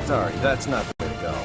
Sorry, that's not the way to go.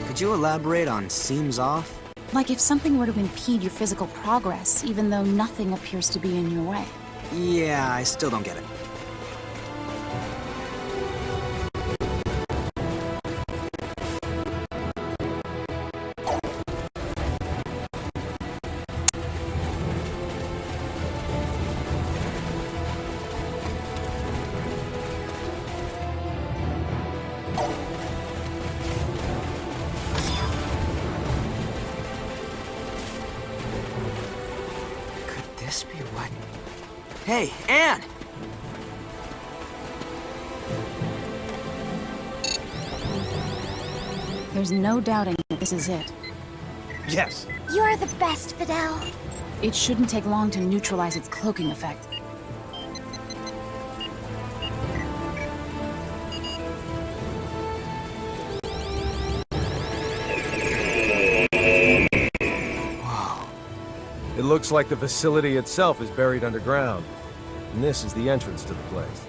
Could you elaborate on seems off? Like if something were to impede your physical progress, even though nothing appears to be in your way. Yeah, I still don't get it. This be what? Hey, Anne! There's no doubting that this is it. Yes. You're the best, Fidel. It shouldn't take long to neutralize its cloaking effect. It looks like the facility itself is buried underground. And this is the entrance to the place.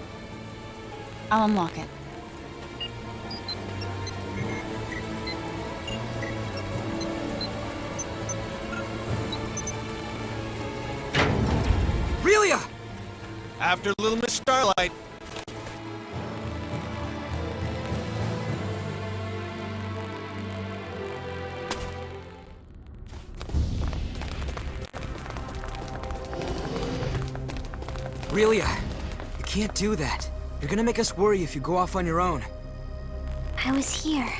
I'll unlock it. Relia! After Little Miss Starlight. Relia, you can't do that. You're gonna make us worry if you go off on your own. I was here.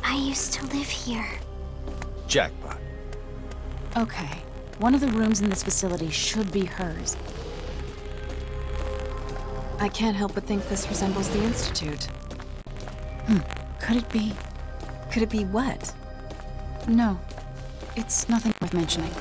I used to live here. Jackpot. Okay. One of the rooms in this facility should be hers. I can't help but think this resembles the Institute. Could it be? Could it be what? No. It's nothing worth mentioning.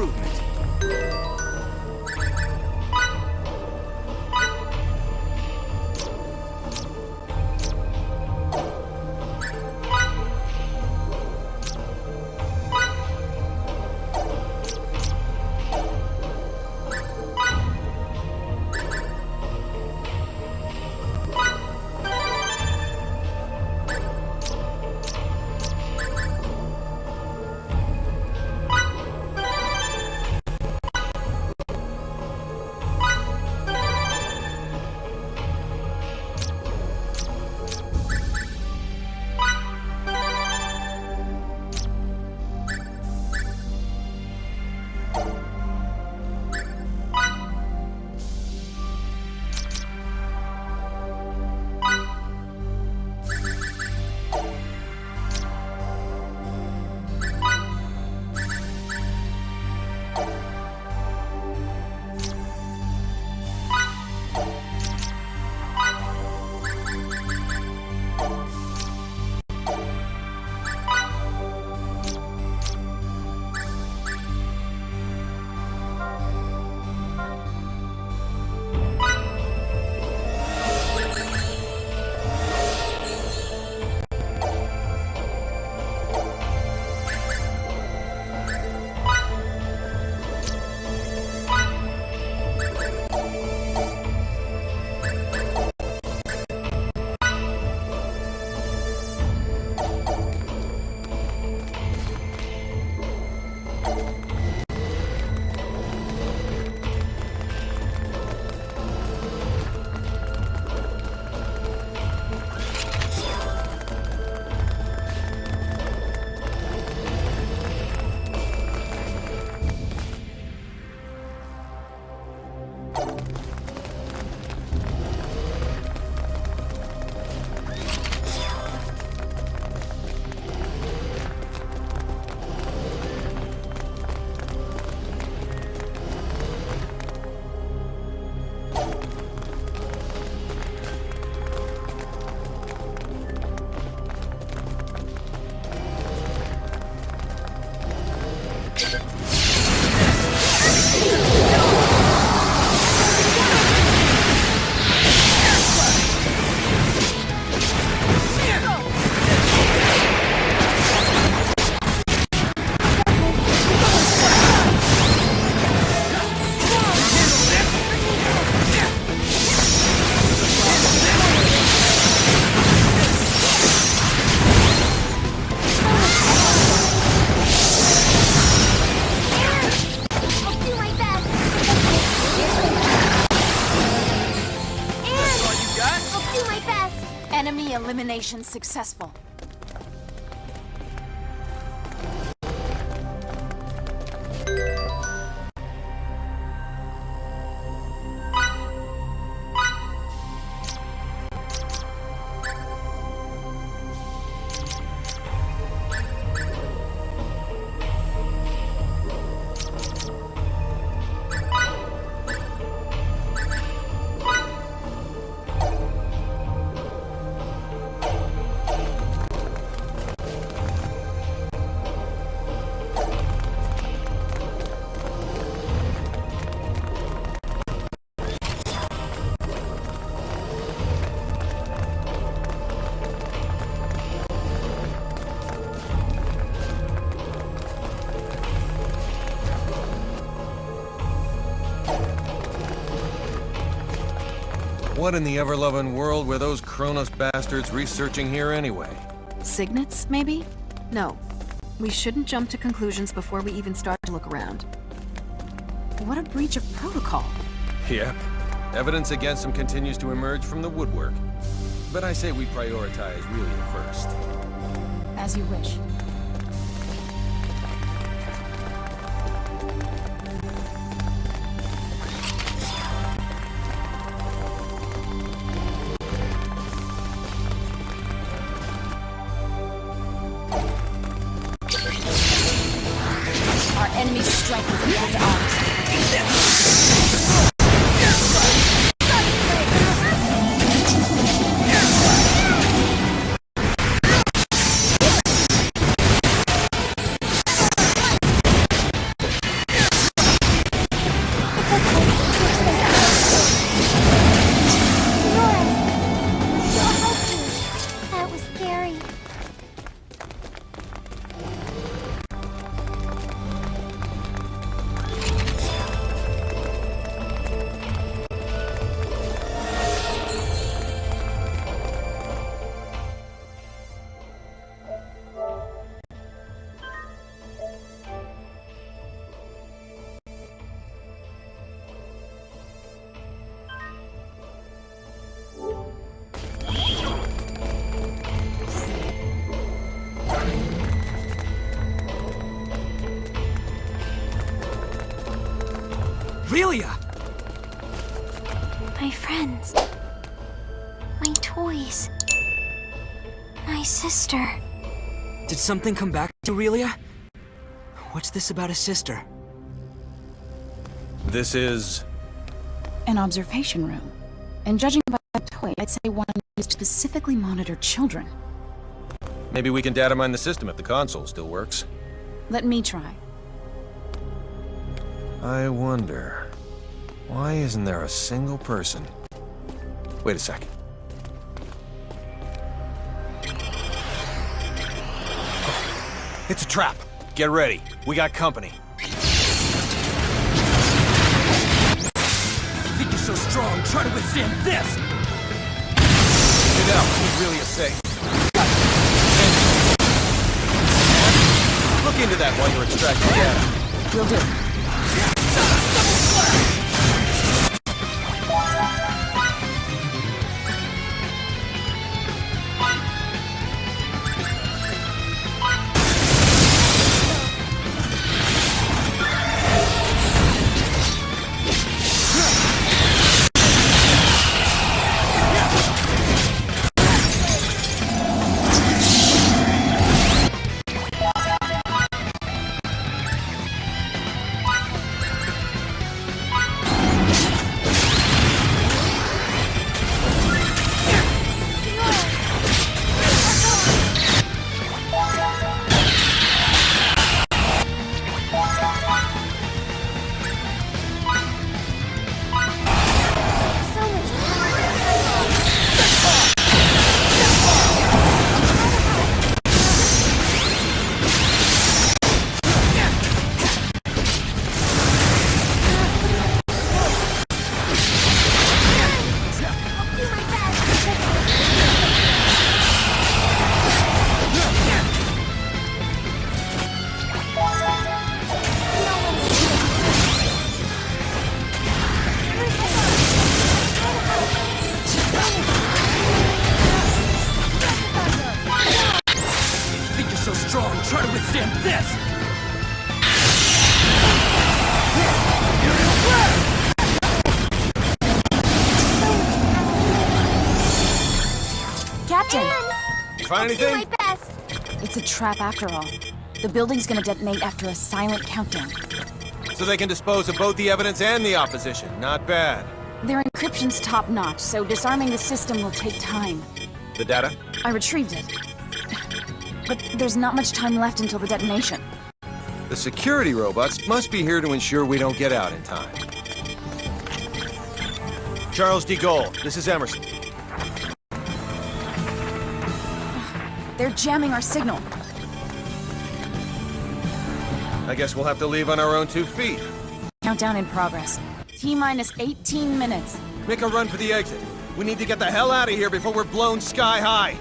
improvement. Elimination successful. What in the ever-loving world were those Kronos bastards researching here anyway? Signets, maybe? No. We shouldn't jump to conclusions before we even start to look around. What a breach of protocol. Yep. Evidence against him continues to emerge from the woodwork. But I say we prioritize really the first. As you wish. Our enemy's strength is equal to ours. Aurelia! My friends. My toys. My sister. Did something come back to Aurelia? What's this about a sister? This is... An observation room. And judging by that toy, I'd say one used to specifically monitor children. Maybe we can data mine the system if the console still works. Let me try. I wonder... why isn't there a single person? Wait a sec. It's a trap. Get ready. We got company. Think you're so strong, try to withstand this! Fidel, he's really a safe. Look into that while you're extracting data. Will do. Find anything? My best. It's a trap after all. The building's gonna detonate after a silent countdown. So they can dispose of both the evidence and the opposition. Not bad. Their encryption's top-notch, so disarming the system will take time. The data? I retrieved it. But there's not much time left until the detonation. The security robots must be here to ensure we don't get out in time. Charles D. Gold, this is Emerson. They're jamming our signal. I guess we'll have to leave on our own 2 feet. Countdown in progress. T-minus 18 minutes. Make a run for the exit. We need to get the hell out of here before we're blown sky high.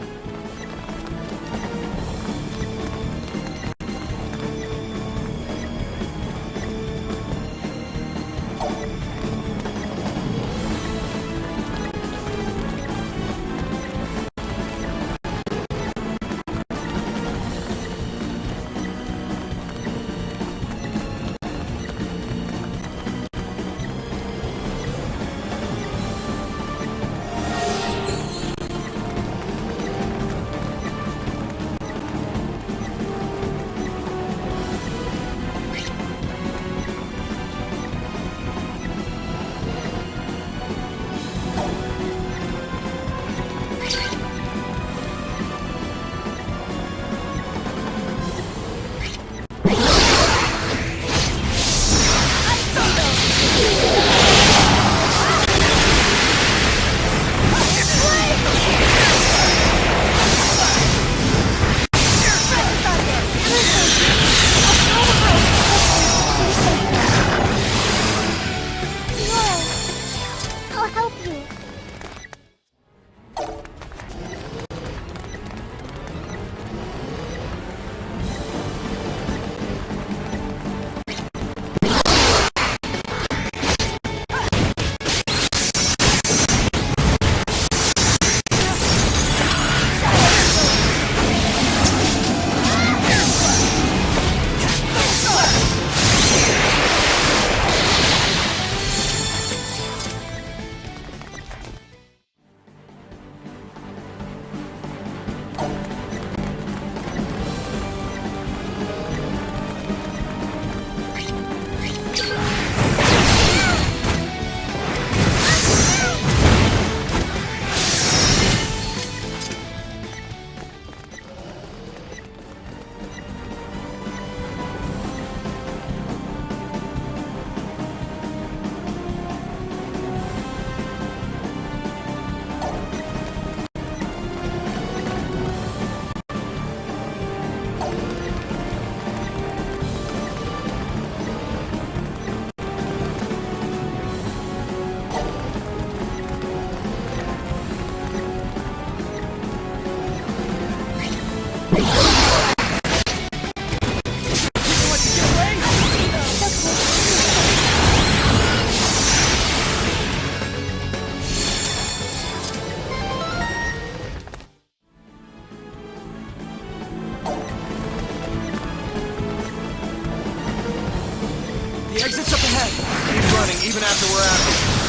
The exit's up ahead. Keep running, even after we're out of here.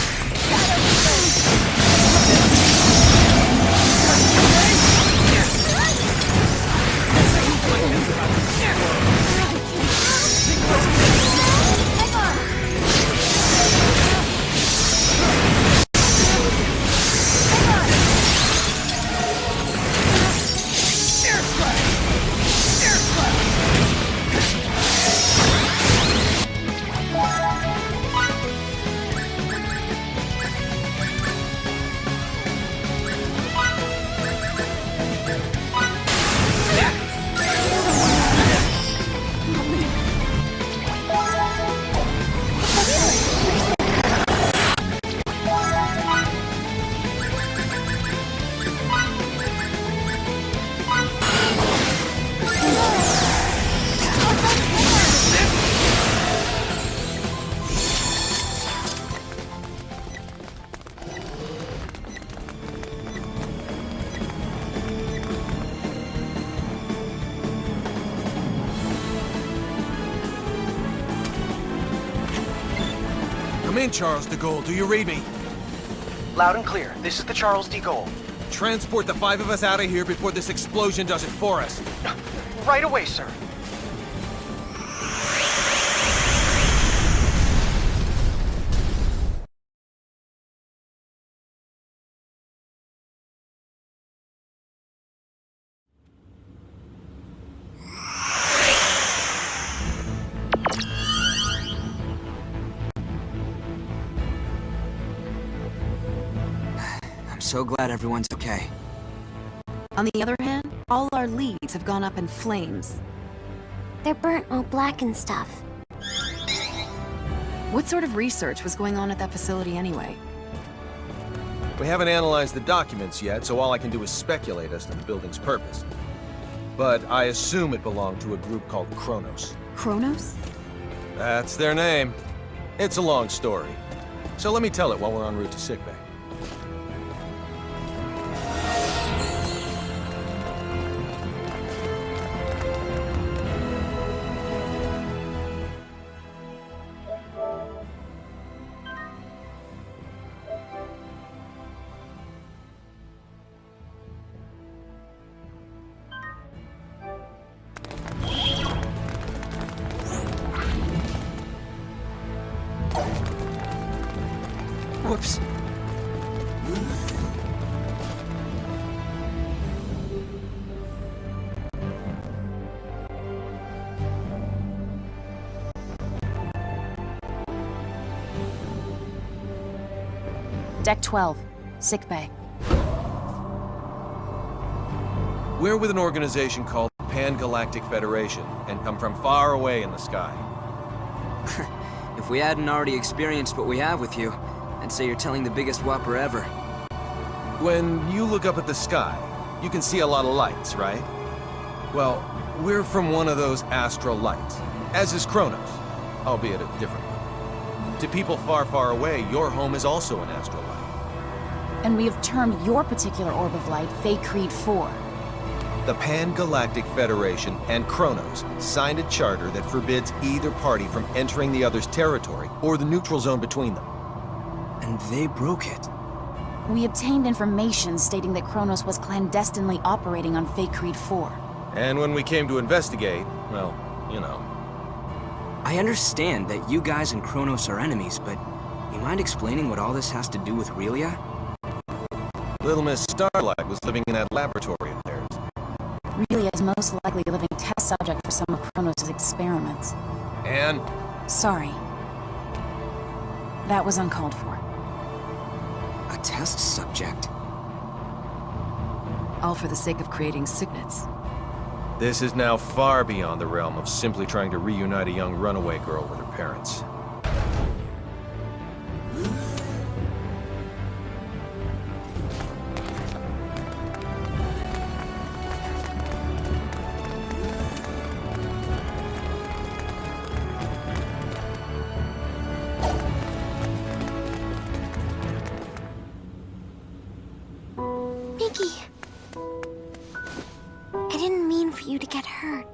Come in, Charles de Gaulle. Do you read me? Loud and clear. This is the Charles de Gaulle. Transport the 5 of us out of here before this explosion does it for us. Right away, sir. So glad everyone's okay. On the other hand, all our leads have gone up in flames. They're burnt all black and stuff. What sort of research was going on at that facility anyway? We haven't analyzed the documents yet, so all I can do is speculate as to the building's purpose. But I assume it belonged to a group called Kronos. Kronos? That's their name. It's a long story. So let me tell it while we're en route to sickbay. Whoops. Deck 12, sickbay. We're with an organization called Pan-Galactic Federation, and come from far away in the sky. If we hadn't already experienced what we have with you, I'd say you're telling the biggest whopper ever. When you look up at the sky, you can see a lot of lights, right? Well, we're from one of those astral lights, as is Kronos, albeit a different one. To people far, far away, your home is also an astral light. And we have termed your particular orb of light Fate Creed 4. The Pan-Galactic Federation and Kronos signed a charter that forbids either party from entering the other's territory or the neutral zone between them. And they broke it. We obtained information stating that Kronos was clandestinely operating on Fate Creed 4. And when we came to investigate, well, you know. I understand that you guys and Kronos are enemies, but you mind explaining what all this has to do with Relia? Little Miss Starlight was living in that laboratory of theirs. Relia is most likely a living test subject for some of Kronos' experiments. And? Sorry. That was uncalled for. A test subject? All for the sake of creating signets. This is now far beyond the realm of simply trying to reunite a young runaway girl with her parents. Nikki! I didn't mean for you to get hurt.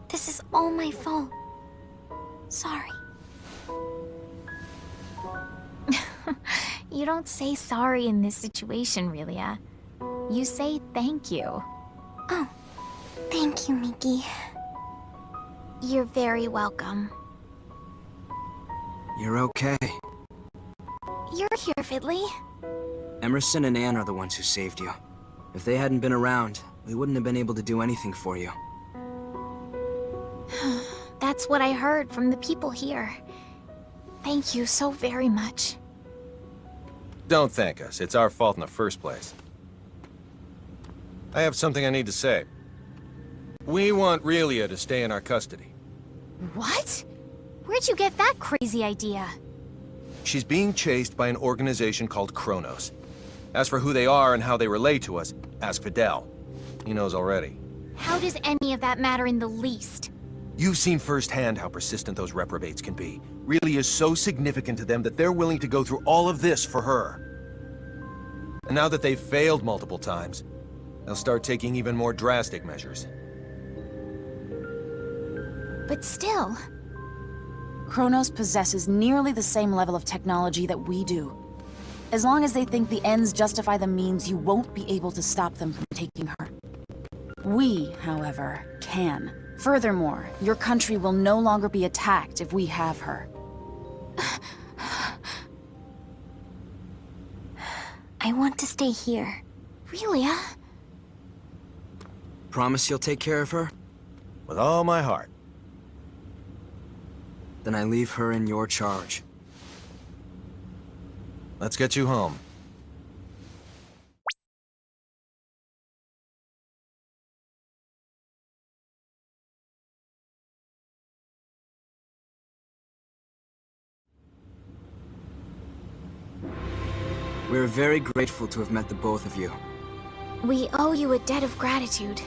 This is all my fault. Sorry. You don't say sorry in this situation, Relia. You say thank you. Oh, thank you, Miki. You're very welcome. You're okay. You're here, Fiddly. Emerson and Anne are the ones who saved you. If they hadn't been around, we wouldn't have been able to do anything for you. That's what I heard from the people here. Thank you so very much. Don't thank us. It's our fault in the first place. I have something I need to say. We want Relia to stay in our custody. What? Where'd you get that crazy idea? She's being chased by an organization called Kronos. As for who they are and how they relate to us, ask Fidel. He knows already. How does any of that matter in the least? You've seen firsthand how persistent those reprobates can be. Relia is so significant to them that they're willing to go through all of this for her. And now that they've failed multiple times, they'll start taking even more drastic measures. But still... Kronos possesses nearly the same level of technology that we do. As long as they think the ends justify the means, you won't be able to stop them from taking her. We, however, can. Furthermore, your country will no longer be attacked if we have her. I want to stay here. Relia? Promise you'll take care of her? With all my heart. Then I leave her in your charge. Let's get you home. We're very grateful to have met the both of you. We owe you a debt of gratitude.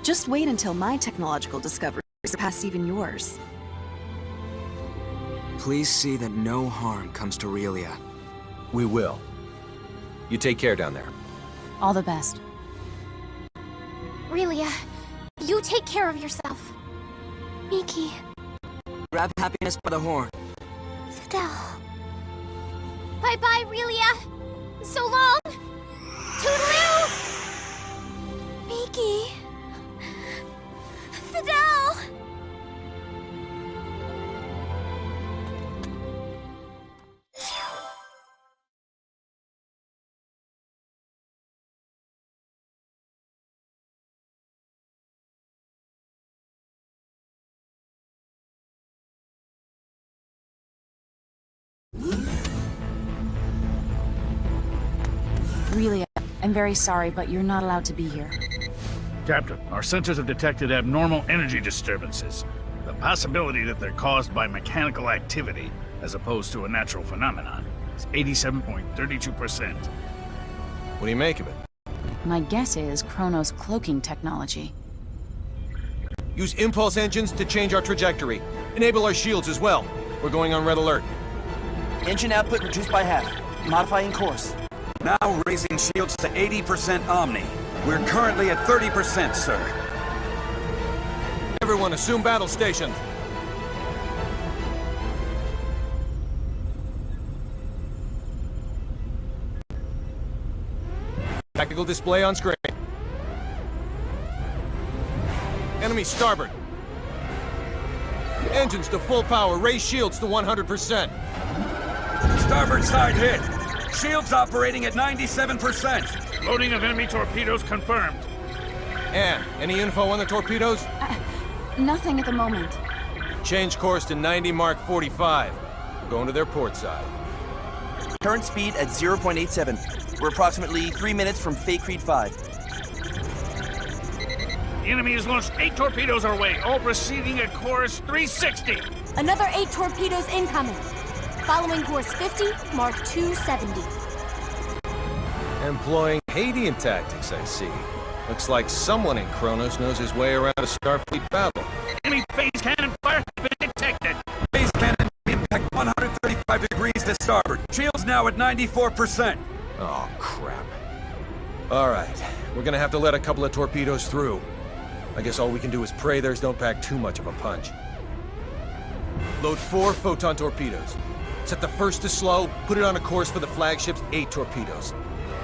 Just wait until my technological discoveries surpass even yours. Please see that no harm comes to Relia. We will. You take care down there. All the best. Relia, you take care of yourself. Miki, Grab happiness by the horn. Fidel. Bye-bye, Relia! So long! Toodaloo! Miki. Fidel! Really, I'm very sorry, but you're not allowed to be here. Captain, our sensors have detected abnormal energy disturbances. The possibility that they're caused by mechanical activity, as opposed to a natural phenomenon, is 87.32%. What do you make of it? My guess is Kronos' cloaking technology. Use impulse engines to change our trajectory. Enable our shields as well. We're going on red alert. Engine output reduced by half. Modifying course. Now raising shields to 80% Omni. We're currently at 30%, sir. Everyone, assume battle stations. Tactical display on screen. Enemy starboard. Engines to full power. Raise shields to 100%. Starboard side hit. Shields operating at 97%. Loading of enemy torpedoes confirmed. Anne, any info on the torpedoes? Nothing at the moment. Change course to 90 Mark 45. We're going to their port side. Current speed at 0.87. We're approximately 3 minutes from Fate Creed 5. The enemy has launched 8 torpedoes our way, all proceeding at course 360. Another 8 torpedoes incoming. Following course 50, Mark 270. Employing Hadean tactics, I see. Looks like someone in Kronos knows his way around a Starfleet battle. Enemy phase cannon fire has been detected. Phase cannon impact 135 degrees to starboard. Shields now at 94%. Oh, crap. All right, we're gonna have to let a couple of torpedoes through. I guess all we can do is pray theirs don't pack too much of a punch. Load 4 photon torpedoes. Set the first to slow, put it on a course for the flagship's 8 torpedoes.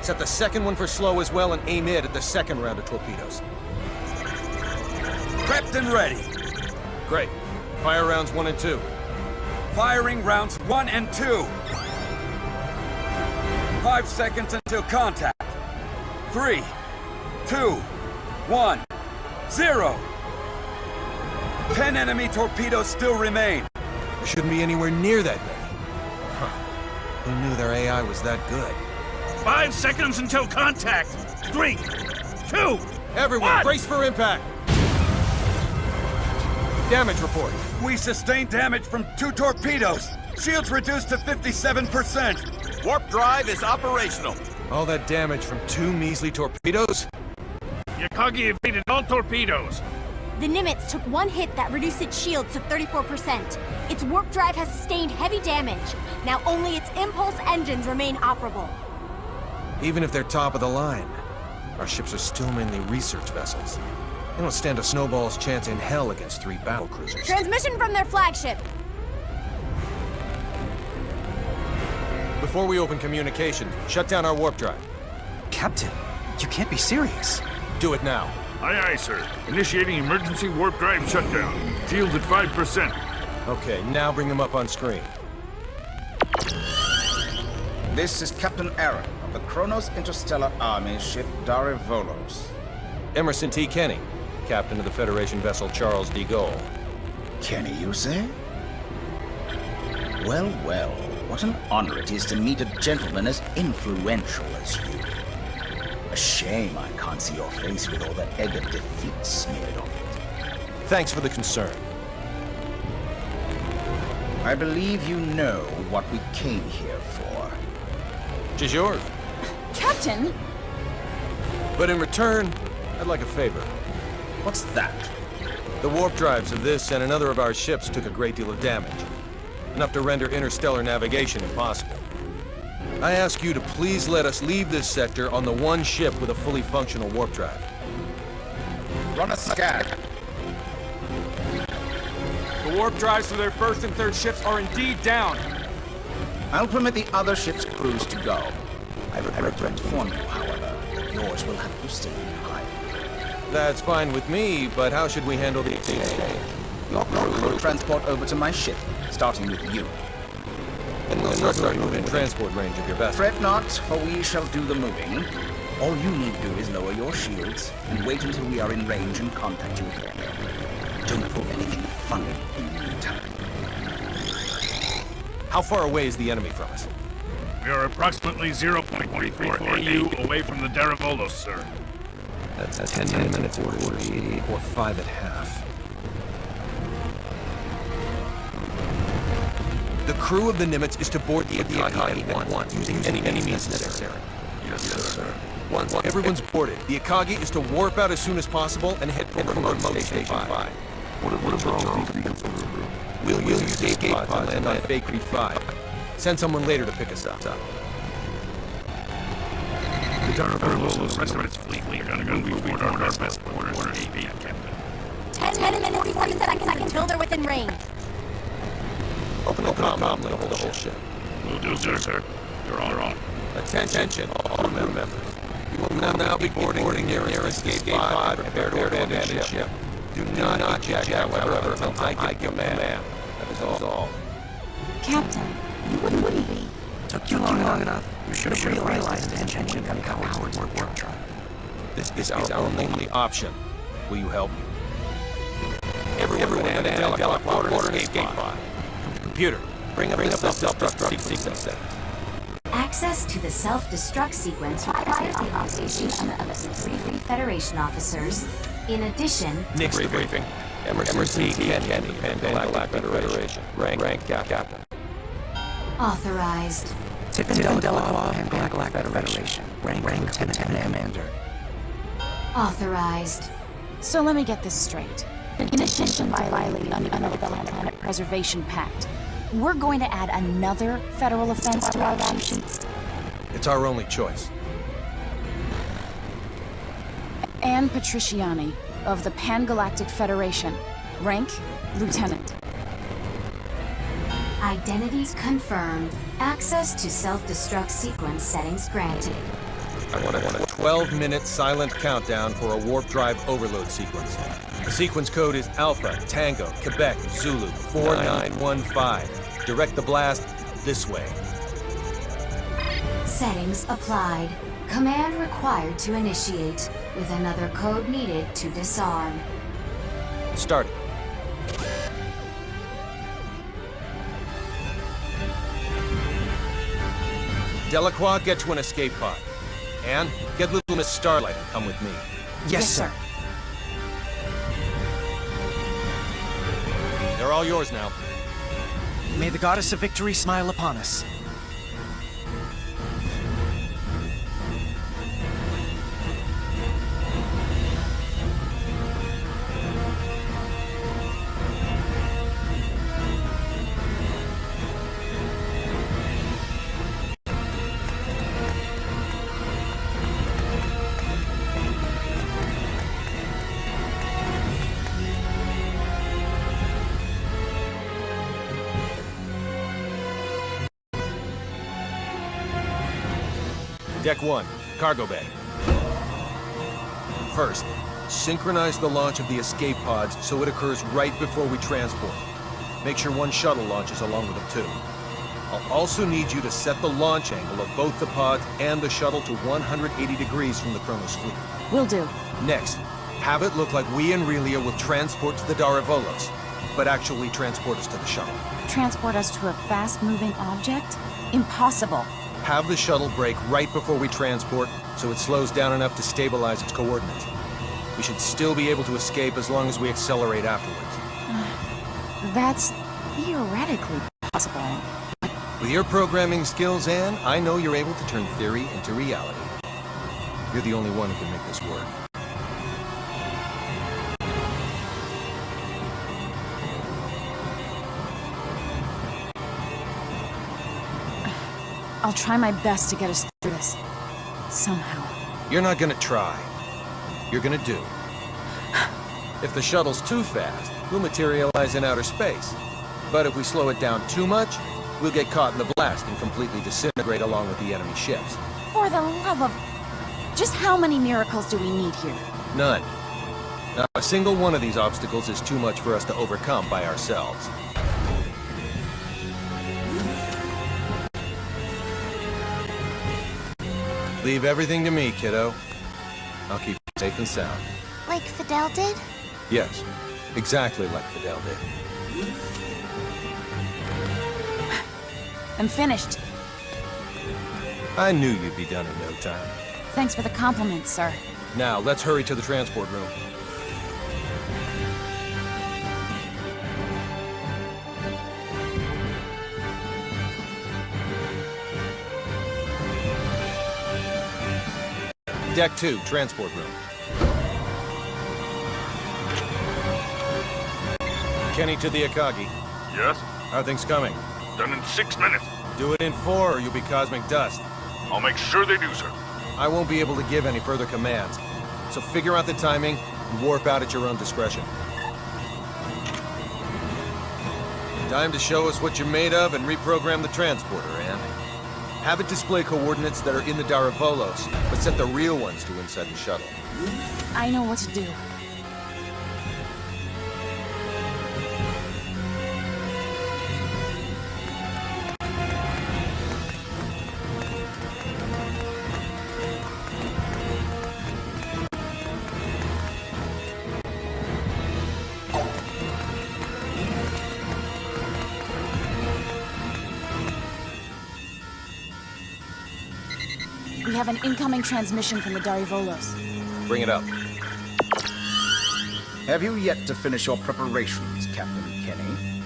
Set the second one for slow as well and aim it at the second round of torpedoes. Prepped and ready. Great. Fire rounds 1 and 2. Firing rounds 1 and 2. 5 seconds until contact. 3, 2, 1, 0. 10 enemy torpedoes still remain. There shouldn't be anywhere near that many. Huh. Who knew their AI was that good? 5 seconds until contact. 3, 2, Everyone, 1. brace for impact! Damage report. We sustained damage from 2 torpedoes. Shields reduced to 57%. Warp drive is operational. All that damage from 2 measly torpedoes? The Akagi evaded all torpedoes. The Nimitz took one hit that reduced its shields to 34%. Its warp drive has sustained heavy damage. Now only its impulse engines remain operable. Even if they're top of the line, our ships are still mainly research vessels. They don't stand a snowball's chance in hell against 3 battle cruisers. Transmission from their flagship. Before we open communication, shut down our warp drive. Captain, you can't be serious. Do it now. Aye, aye, sir. Initiating emergency warp drive shutdown. Shields at 5%. Okay, now bring them up on screen. This is Captain Aaron of the Kronos Interstellar Army ship Darivolos. Emerson T. Kenny, captain of the Federation vessel Charles de Gaulle. Kenny, you say? Well, well, what an honor it is to meet a gentleman as influential as you. A shame I can't see your face with all that egg of defeat smeared on it. Thanks for the concern. I believe you know what we came here for. Tis yours. Captain! But in return, I'd like a favor. What's that? The warp drives of this and another of our ships took a great deal of damage. Enough to render interstellar navigation impossible. I ask you to please let us leave this sector on the one ship with a fully functional warp drive. Run a scan. The warp drives for their first and third ships are indeed down. I'll permit the other ship's crews to go. I regret to inform you, however, that yours will have to stay behind. That's fine with me, but how should we handle the exchange? Your crew will transport over to my ship, starting with you. And we'll start moving in transport range of your vessel. Fret not, for we shall do the moving. All you need do is lower your shields and wait until we are in range and contact you again. Don't pull anything funny in the meantime. How far away is the enemy from us? We are approximately 0.44 AU away from the Darivolos, sir. That's 10 minutes or 48 or 5.5. The crew of the Nimitz is to board the Akagi at once, using any means necessary. Yes, sir. Once everyone's boarded, the Akagi is to warp out as soon as possible and head for remote Station 5. We'll use the escape pod to land on Faithlessness 5. Send someone later to pick us up. The Darivolos, the rest of its fleet, are gonna go board our best quarters for AB, Captain. 10 minutes and 40 seconds until they're within range. Open the comm link for the whole ship. Will do, sir. You're on. Attention, all members. You will now be boarding your escape pod. Prepare to abandon ship. Do not eject, however, until I command. That is all. Captain, you wouldn't be. Took you long enough. You should have realized the intention of Howard's warp drive. This is our only option. Will you help? Everyone and teleporter escape pod. Computer, bring up the self-destruct sequence. Access to the self-destruct sequence requires the authorization of the 3 Federation officers. In addition, Nick's briefing. Emerson T. Kenny, Galactic Federation. Rank Captain. authorized. Fidel Camuze, Galactic Federation. Rank Lieutenant Commander. Authorized. So let me get this straight. In addition to violating the Planet Preservation Pact, we're going to add another federal offense to our run sheets. It's our only choice. Anne Patriciani of the Pan-Galactic Federation. Rank, Lieutenant. Identities confirmed. Access to self-destruct sequence settings granted. I want a 12-minute silent countdown for a warp drive overload sequence. The sequence code is Alpha, Tango, Quebec, Zulu, 4915. Direct the blast this way. Settings applied. Command required to initiate, with another code needed to disarm. Start. Delacroix, get to an escape pod. Anne, get little Miss Starlight and come with me. Yes, sir. They're all yours now. May the goddess of victory smile upon us. Deck 1, cargo bay. First, synchronize the launch of the escape pods so it occurs right before we transport. Make sure one shuttle launches along with them too. I'll also need you to set the launch angle of both the pods and the shuttle to 180 degrees from the Kronos fleet. Will do. Next, have it look like we and Relia will transport to the Daravolos, but actually transport us to the shuttle. Transport us to a fast-moving object? Impossible. Have the shuttle brake right before we transport, so it slows down enough to stabilize its coordinates. We should still be able to escape as long as we accelerate afterwards. That's theoretically possible. With your programming skills, Anne, I know you're able to turn theory into reality. You're the only one who can make this work. I'll try my best to get us through this. Somehow. You're not gonna try. You're gonna do. If the shuttle's too fast, we'll materialize in outer space. But if we slow it down too much, we'll get caught in the blast and completely disintegrate along with the enemy ships. For the love of... Just how many miracles do we need here? None. Not a single one of these obstacles is too much for us to overcome by ourselves. Leave everything to me, kiddo. I'll keep you safe and sound. Like Fidel did? Yes, exactly like Fidel did. I'm finished. I knew you'd be done in no time. Thanks for the compliment, sir. Now, let's hurry to the transport room. Deck 2, transport room. Kenny to the Akagi. Yes? How are things coming? Done in 6 minutes. Do it in 4 or you'll be cosmic dust. I'll make sure they do, sir. I won't be able to give any further commands. So figure out the timing and warp out at your own discretion. Time to show us what you're made of and reprogram the transporter, Anne. Have it display coordinates that are in the Daravolos, but set the real ones to inside the shuttle. I know what to do. We have an incoming transmission from the Daravolos. Bring it up. Have you yet to finish your preparations, Captain Kenny?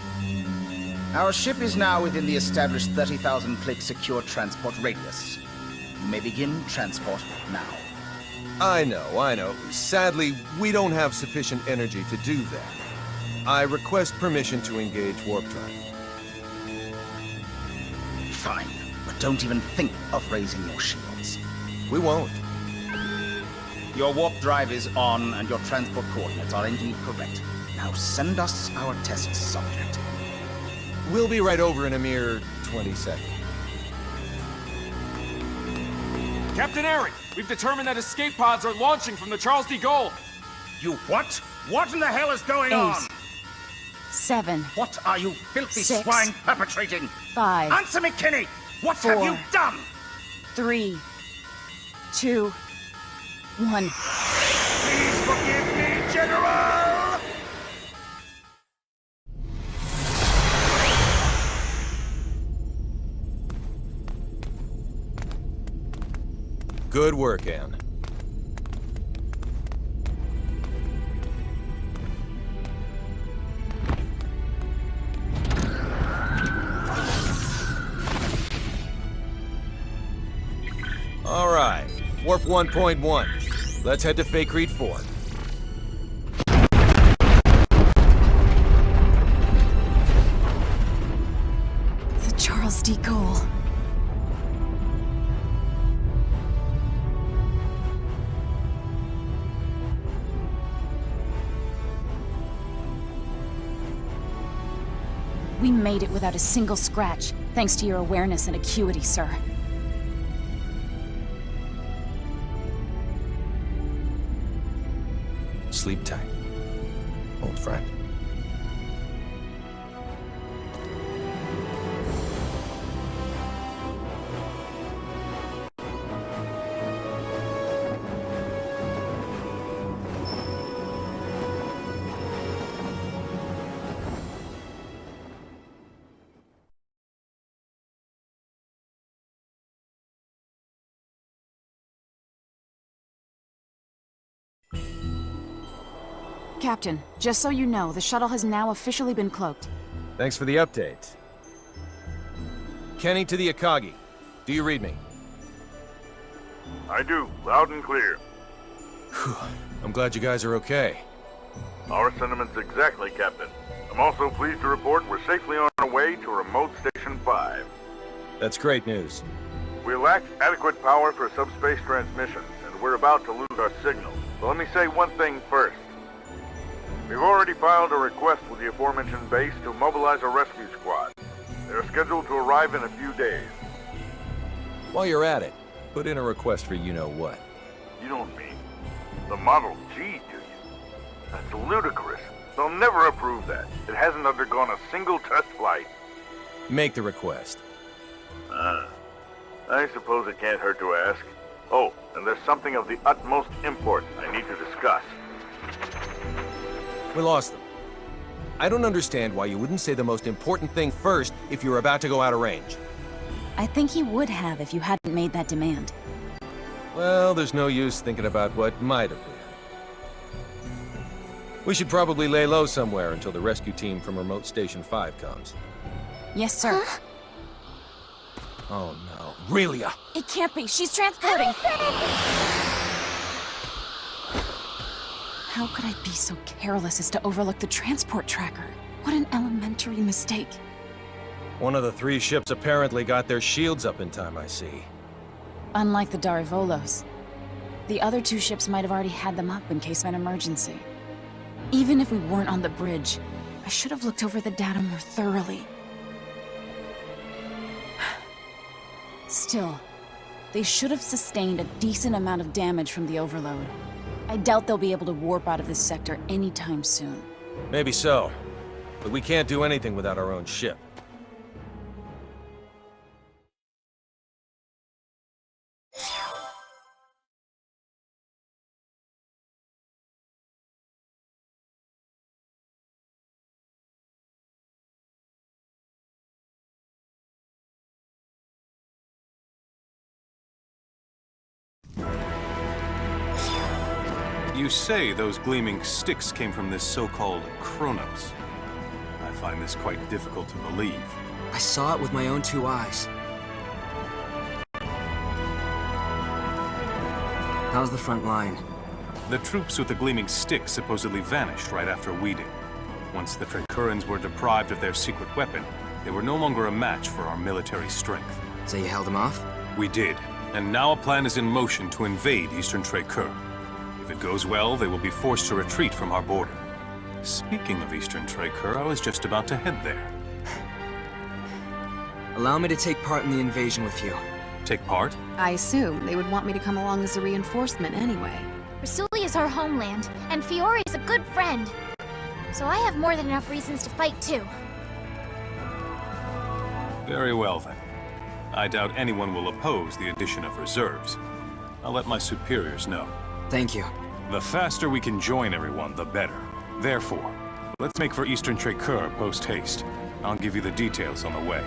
Our ship is now within the established 30,000 click secure transport radius. You may begin transport now. I know. Sadly, we don't have sufficient energy to do that. I request permission to engage warp drive. Fine, but don't even think of raising your shields. We won't. Your warp drive is on, and your transport coordinates are indeed correct. Now send us our test subject. We'll be right over in a mere 20 seconds. Captain Eric, we've determined that escape pods are launching from the Charles de Gaulle. You what? What in the hell is going on? 7. What are you filthy 6. swine perpetrating? 5. Answer me, Kenny! What 4. have you done? 3, 2, 1. Please forgive me, General! Good work, Anne. All right, warp 1.1. Let's head to Faithlessness 4. The Charles de Gaulle. We made it without a single scratch, thanks to your awareness and acuity, sir. Sleep tight, old friend. Captain, just so you know, the shuttle has now officially been cloaked. Thanks for the update. Kenny to the Akagi. Do you read me? I do, loud and clear. Whew. I'm glad you guys are okay. Our sentiments exactly, Captain. I'm also pleased to report we're safely on our way to Remote Station 5. That's great news. We lacked adequate power for subspace transmissions, and we're about to lose our signal. But let me say one thing first. We've already filed a request with the aforementioned base to mobilize a rescue squad. They're scheduled to arrive in a few days. While you're at it, put in a request for you-know-what. You don't mean the Model G, do you? That's ludicrous. They'll never approve that. It hasn't undergone a single test flight. Make the request. I suppose it can't hurt to ask. Oh, and there's something of the utmost import I need to discuss. We lost them. I don't understand why you wouldn't say the most important thing first if you were about to go out of range. I think he would have if you hadn't made that demand. Well, there's no use thinking about what might have been. We should probably lay low somewhere until the rescue team from Remote Station 5 comes. Yes, sir. Huh? Oh no. Relia! It can't be. She's transporting. How could I be so careless as to overlook the transport tracker? What an elementary mistake. One of the 3 ships apparently got their shields up in time, I see. Unlike the Darivolos, the other 2 ships might have already had them up in case of an emergency. Even if we weren't on the bridge, I should have looked over the data more thoroughly. Still, they should have sustained a decent amount of damage from the overload. I doubt they'll be able to warp out of this sector anytime soon. Maybe so, but we can't do anything without our own ship. You say those gleaming sticks came from this so-called Kronos. I find this quite difficult to believe. I saw it with my own 2 eyes. How's the front line? The troops with the gleaming sticks supposedly vanished right after we did. Once the Tricurans were deprived of their secret weapon, they were no longer a match for our military strength. So you held them off? We did, and now a plan is in motion to invade Eastern Tricur. If it goes well, they will be forced to retreat from our border. Speaking of Eastern Tricur, I was just about to head there. Allow me to take part in the invasion with you. Take part? I assume they would want me to come along as a reinforcement anyway. Rasuli is our homeland, and Fiore is a good friend. So I have more than enough reasons to fight too. Very well then. I doubt anyone will oppose the addition of reserves. I'll let my superiors know. Thank you. The faster we can join everyone, the better. Therefore, let's make for Eastern Traqueur post-haste. I'll give you the details on the way.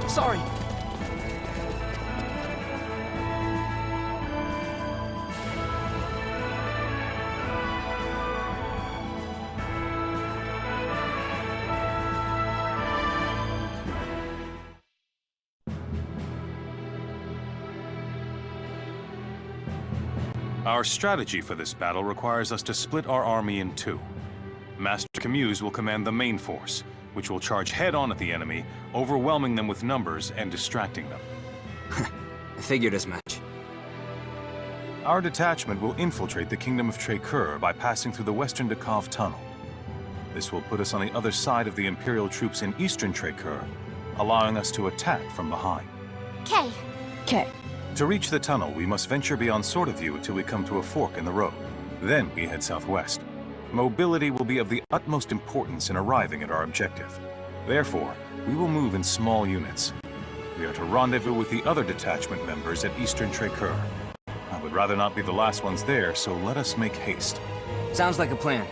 Sorry. Our strategy for this battle requires us to split our army in two. Master Camuze will command the main force, which will charge head-on at the enemy, overwhelming them with numbers and distracting them. I figured as much. Our detachment will infiltrate the Kingdom of Traqueur by passing through the Western Decave Tunnel. This will put us on the other side of the Imperial troops in Eastern Traqueur, allowing us to attack from behind. Okay. To reach the tunnel, we must venture beyond Sword of View until we come to a fork in the road. Then we head southwest. Mobility will be of the utmost importance in arriving at our objective. Therefore, we will move in small units. We are to rendezvous with the other detachment members at Eastern Traqueur. I would rather not be the last ones there, so let us make haste. Sounds like a plan.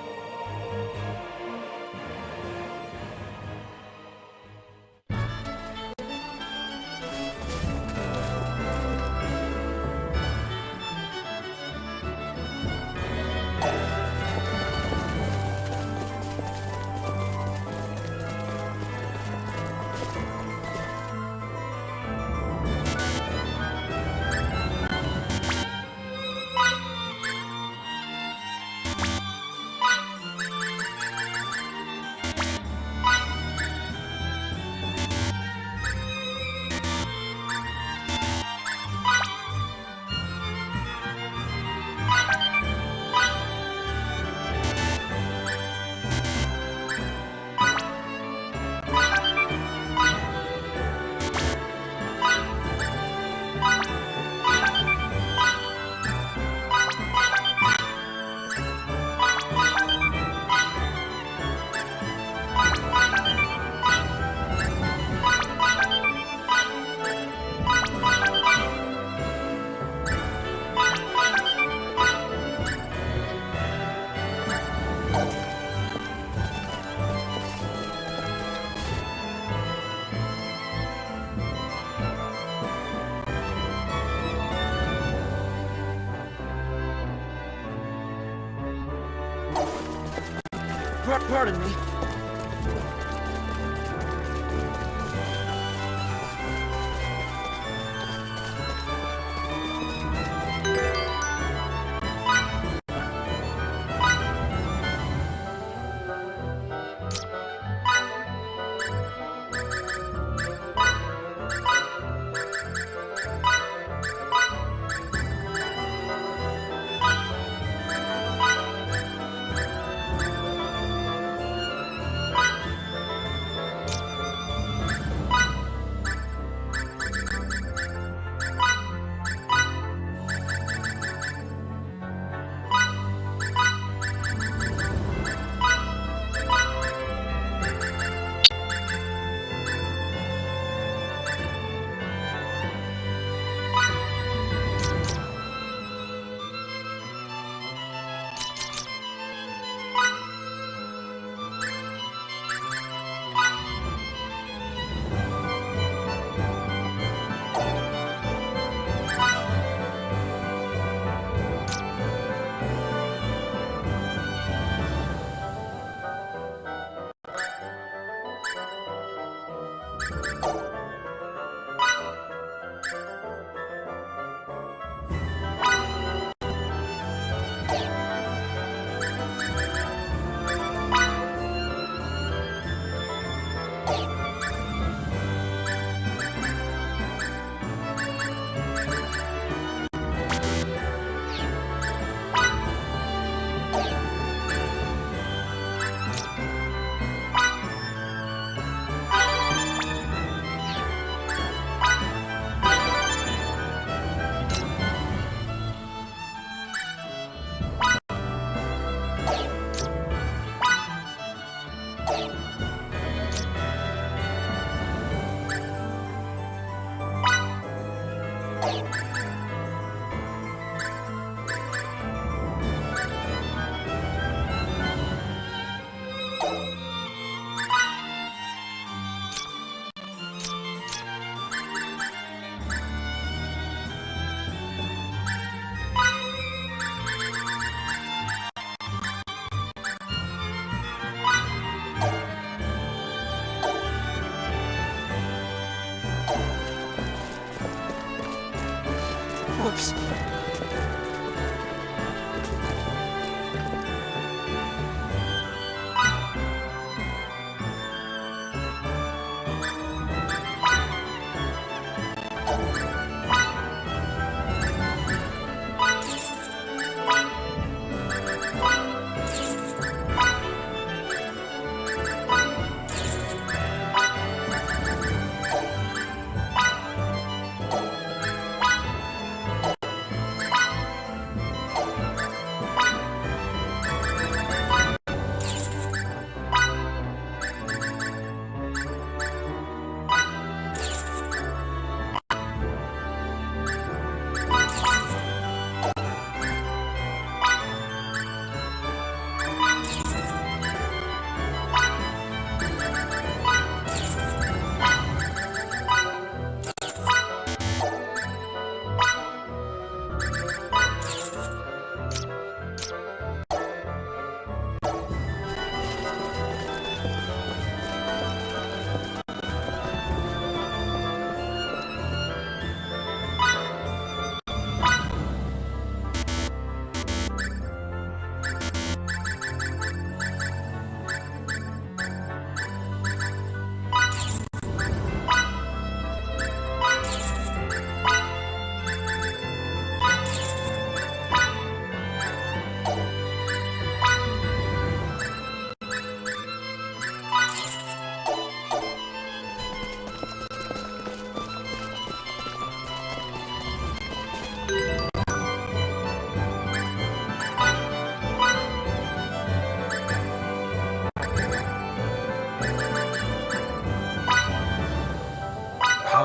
Pardon me.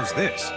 Who's this?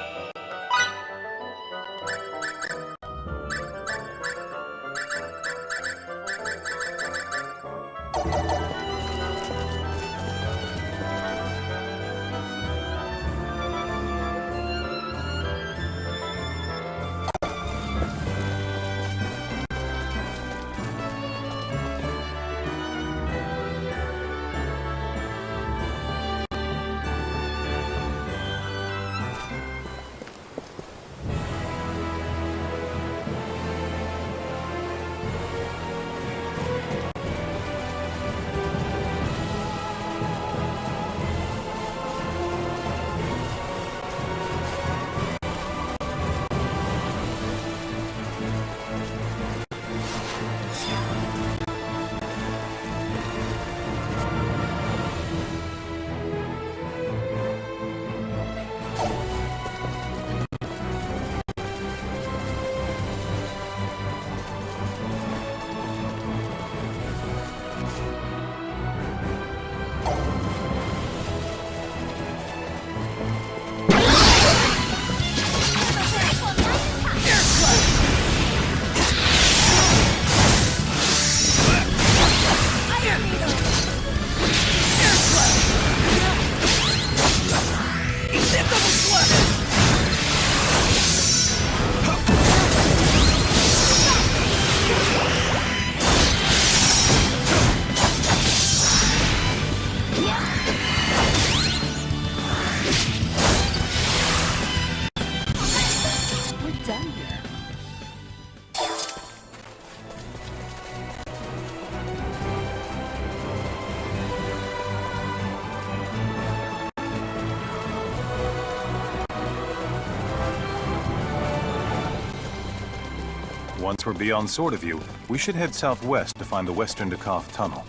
Once we're beyond Sword of View, we should head southwest to find the Western Dakov Tunnel.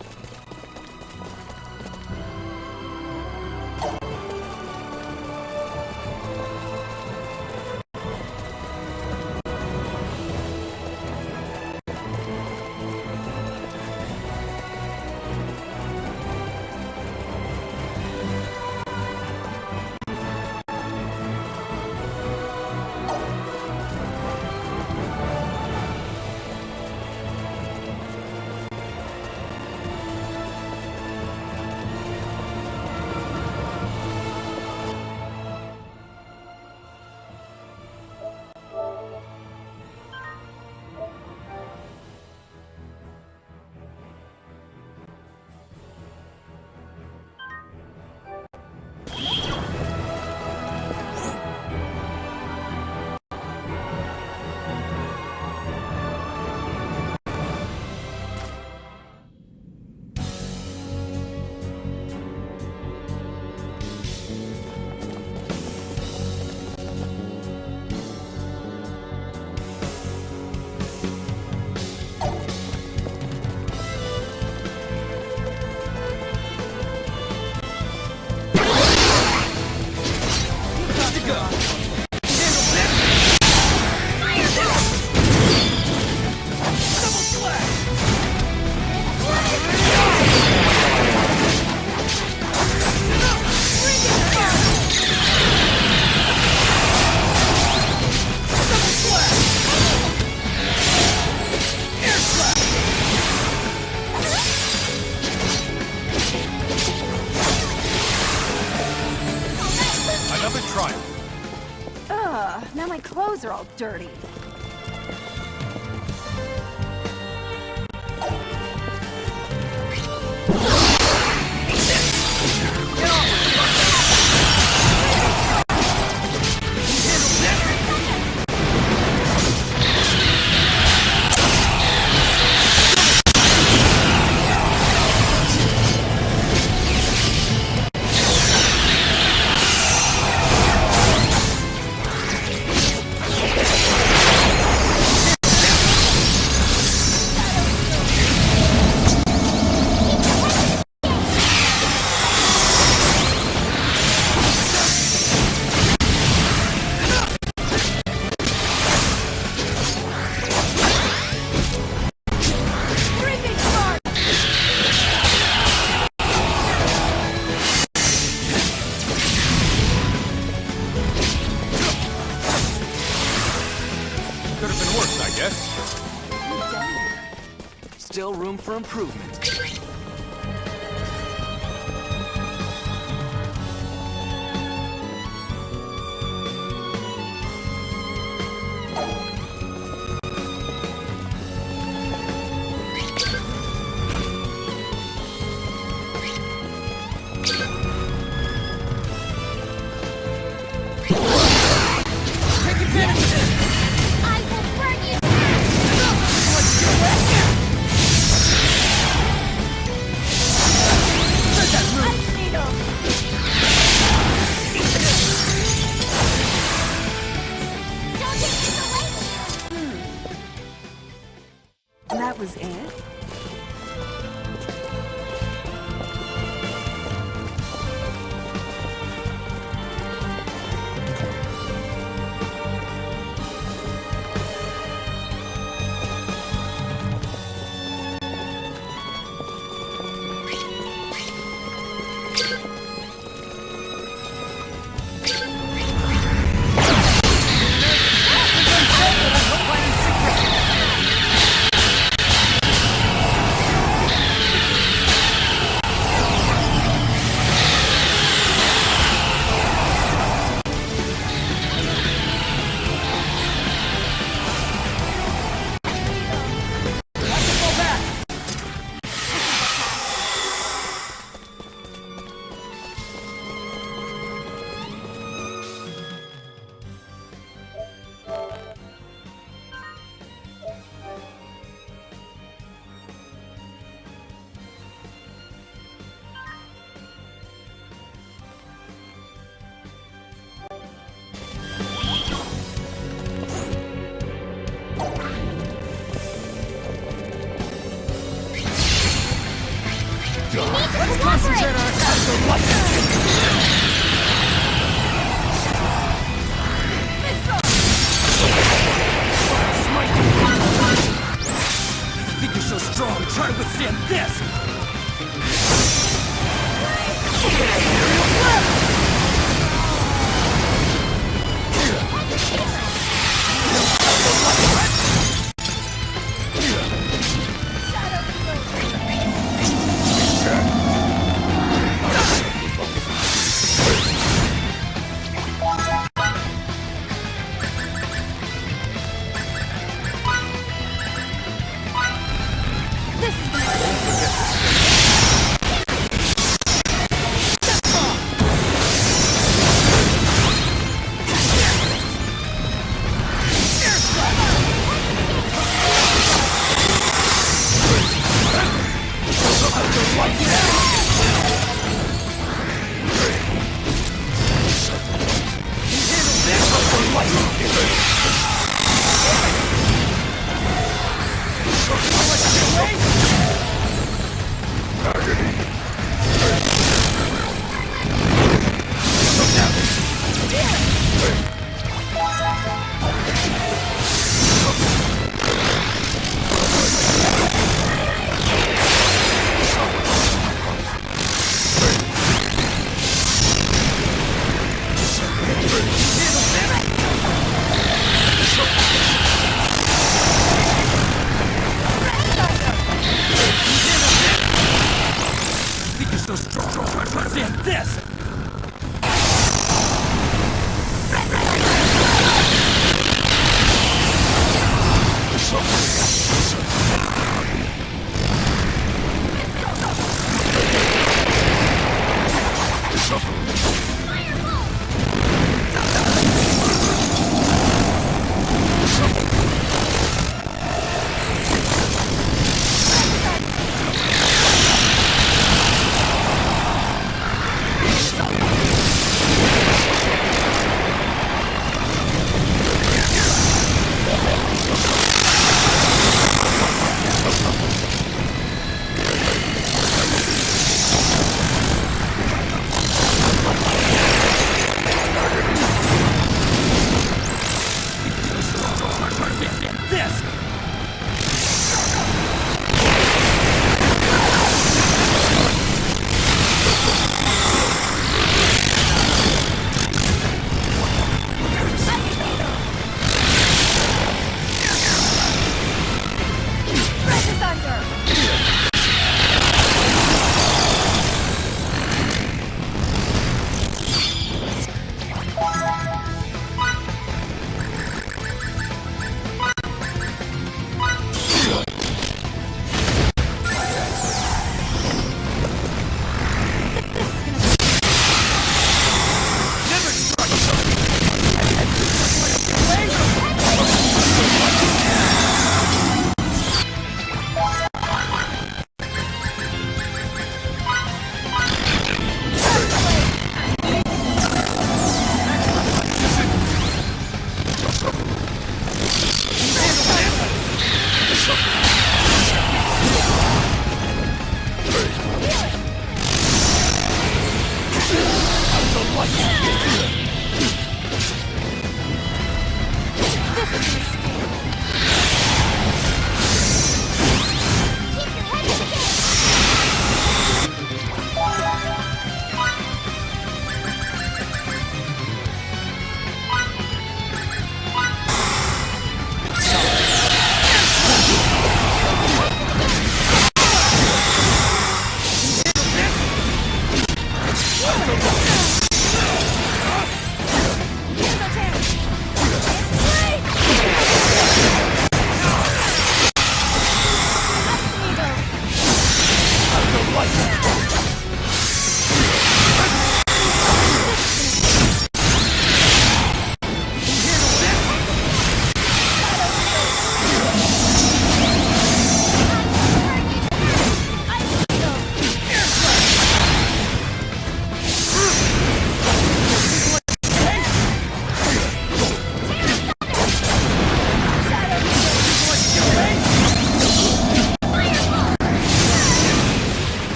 Now my clothes are all dirty. still room for improvement. That was it? Let's concentrate on our task at once! Think you're so strong? Try to withstand this! This is the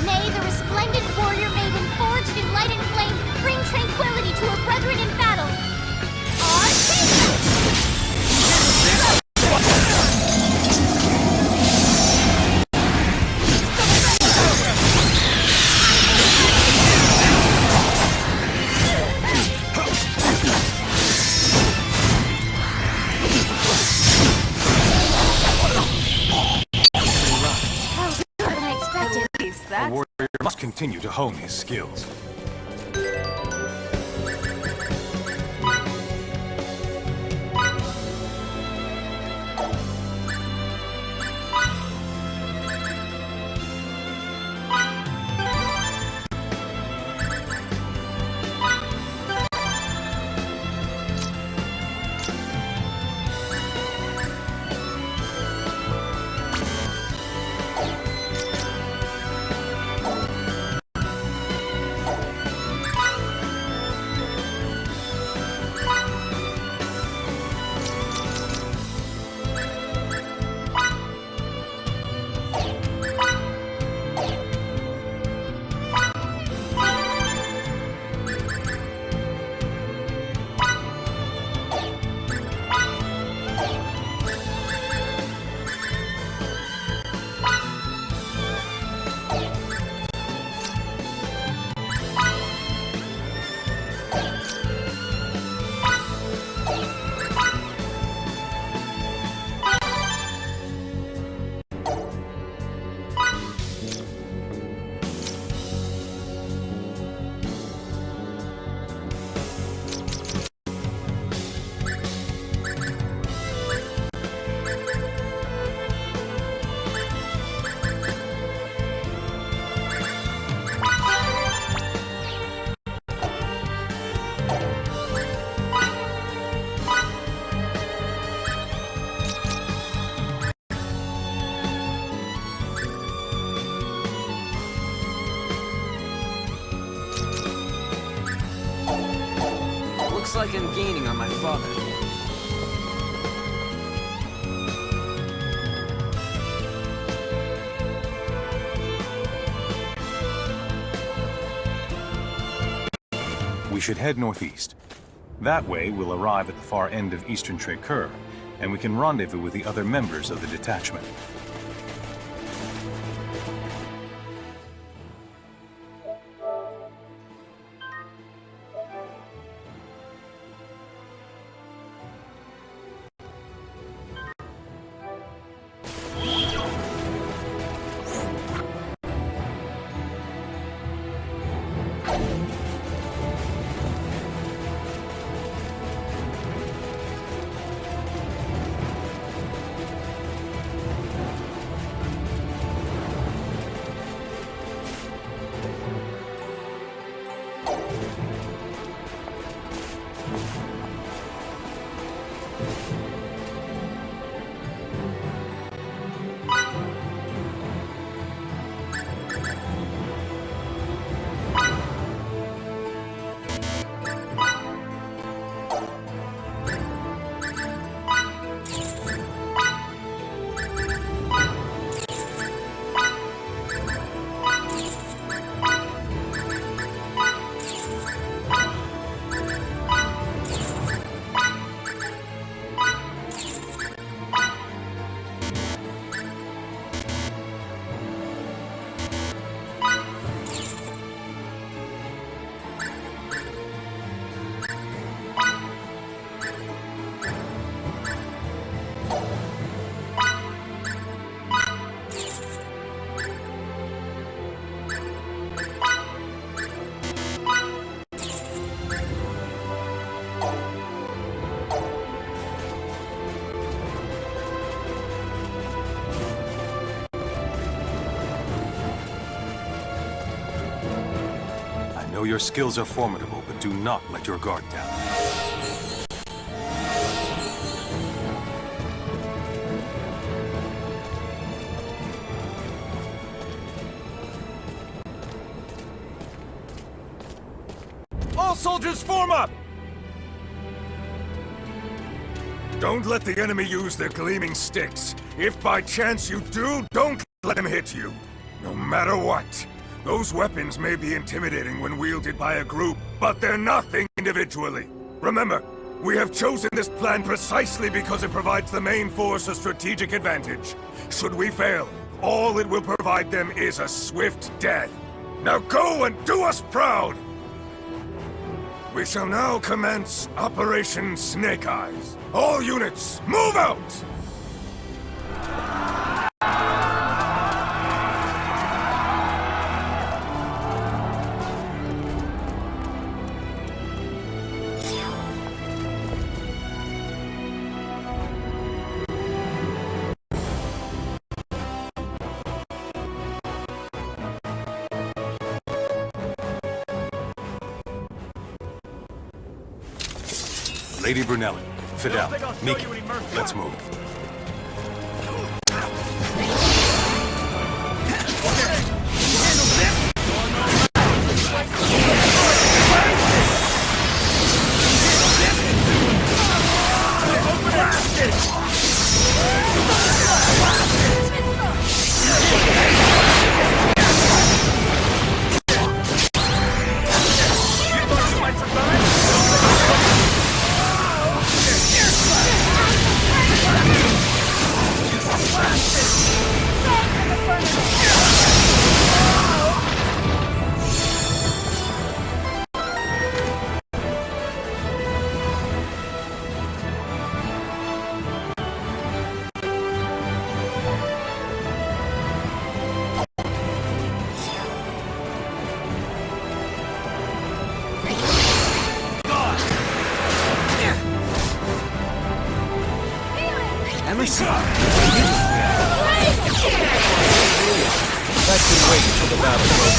May the resplendent warrior maiden forged in light and flame bring tranquility to her brethren in battle. The warrior must continue to hone his skills. Looks like I'm gaining on my father. We should head northeast. That way, we'll arrive at the far end of eastern Chapitre, and we can rendezvous with the other members of the detachment. your skills are formidable, but do not let your guard down. All soldiers form up! Don't let the enemy use their gleaming sticks. If by chance you do, don't let them hit you. No matter what. Those weapons may be intimidating when wielded by a group, but they're nothing individually. Remember, we have chosen this plan precisely because it provides the main force a strategic advantage. Should we fail, all it will provide them is a swift death. Now go and do us proud! We shall now commence Operation Snake Eyes. All units, move out! Lady Brunelli, Fidel, Miki, let's move. Emerson! That can wait until the battle's over.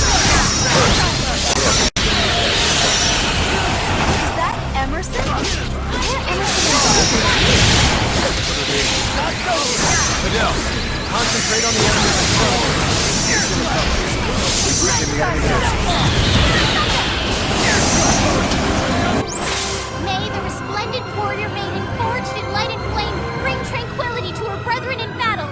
Is that Emerson? Fidel, concentrate on the enemy's control. We've weakened the enemy May the resplendent warrior maiden, forged in light and flame, bring tranquility to her brethren in battle.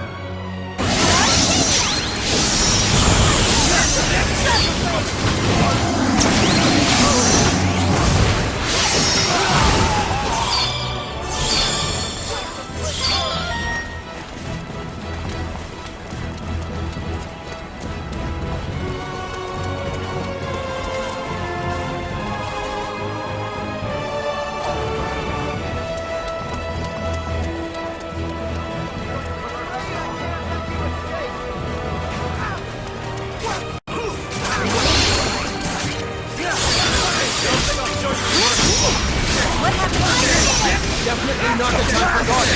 Definitely not the time for guard.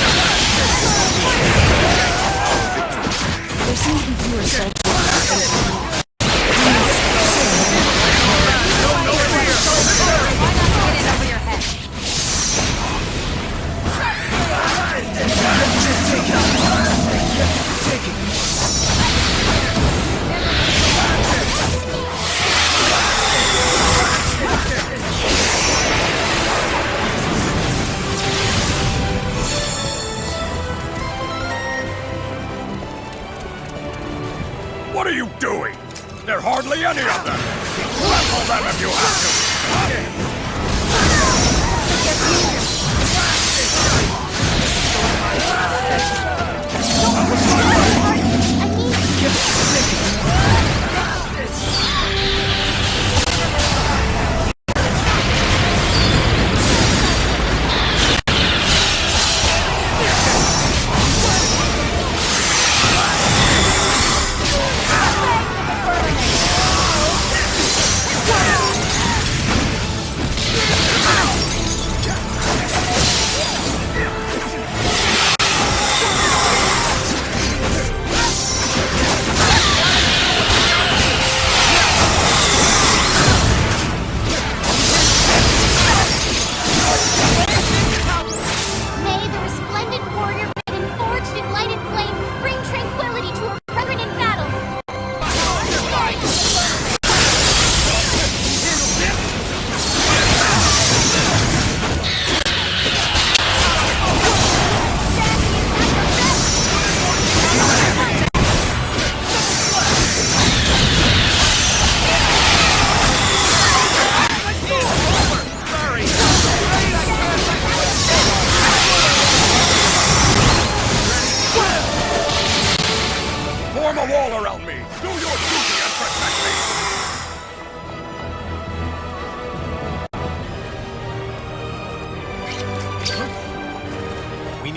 There seem to be fewer soldiers. What are you doing? There are hardly any of them! Level them if you have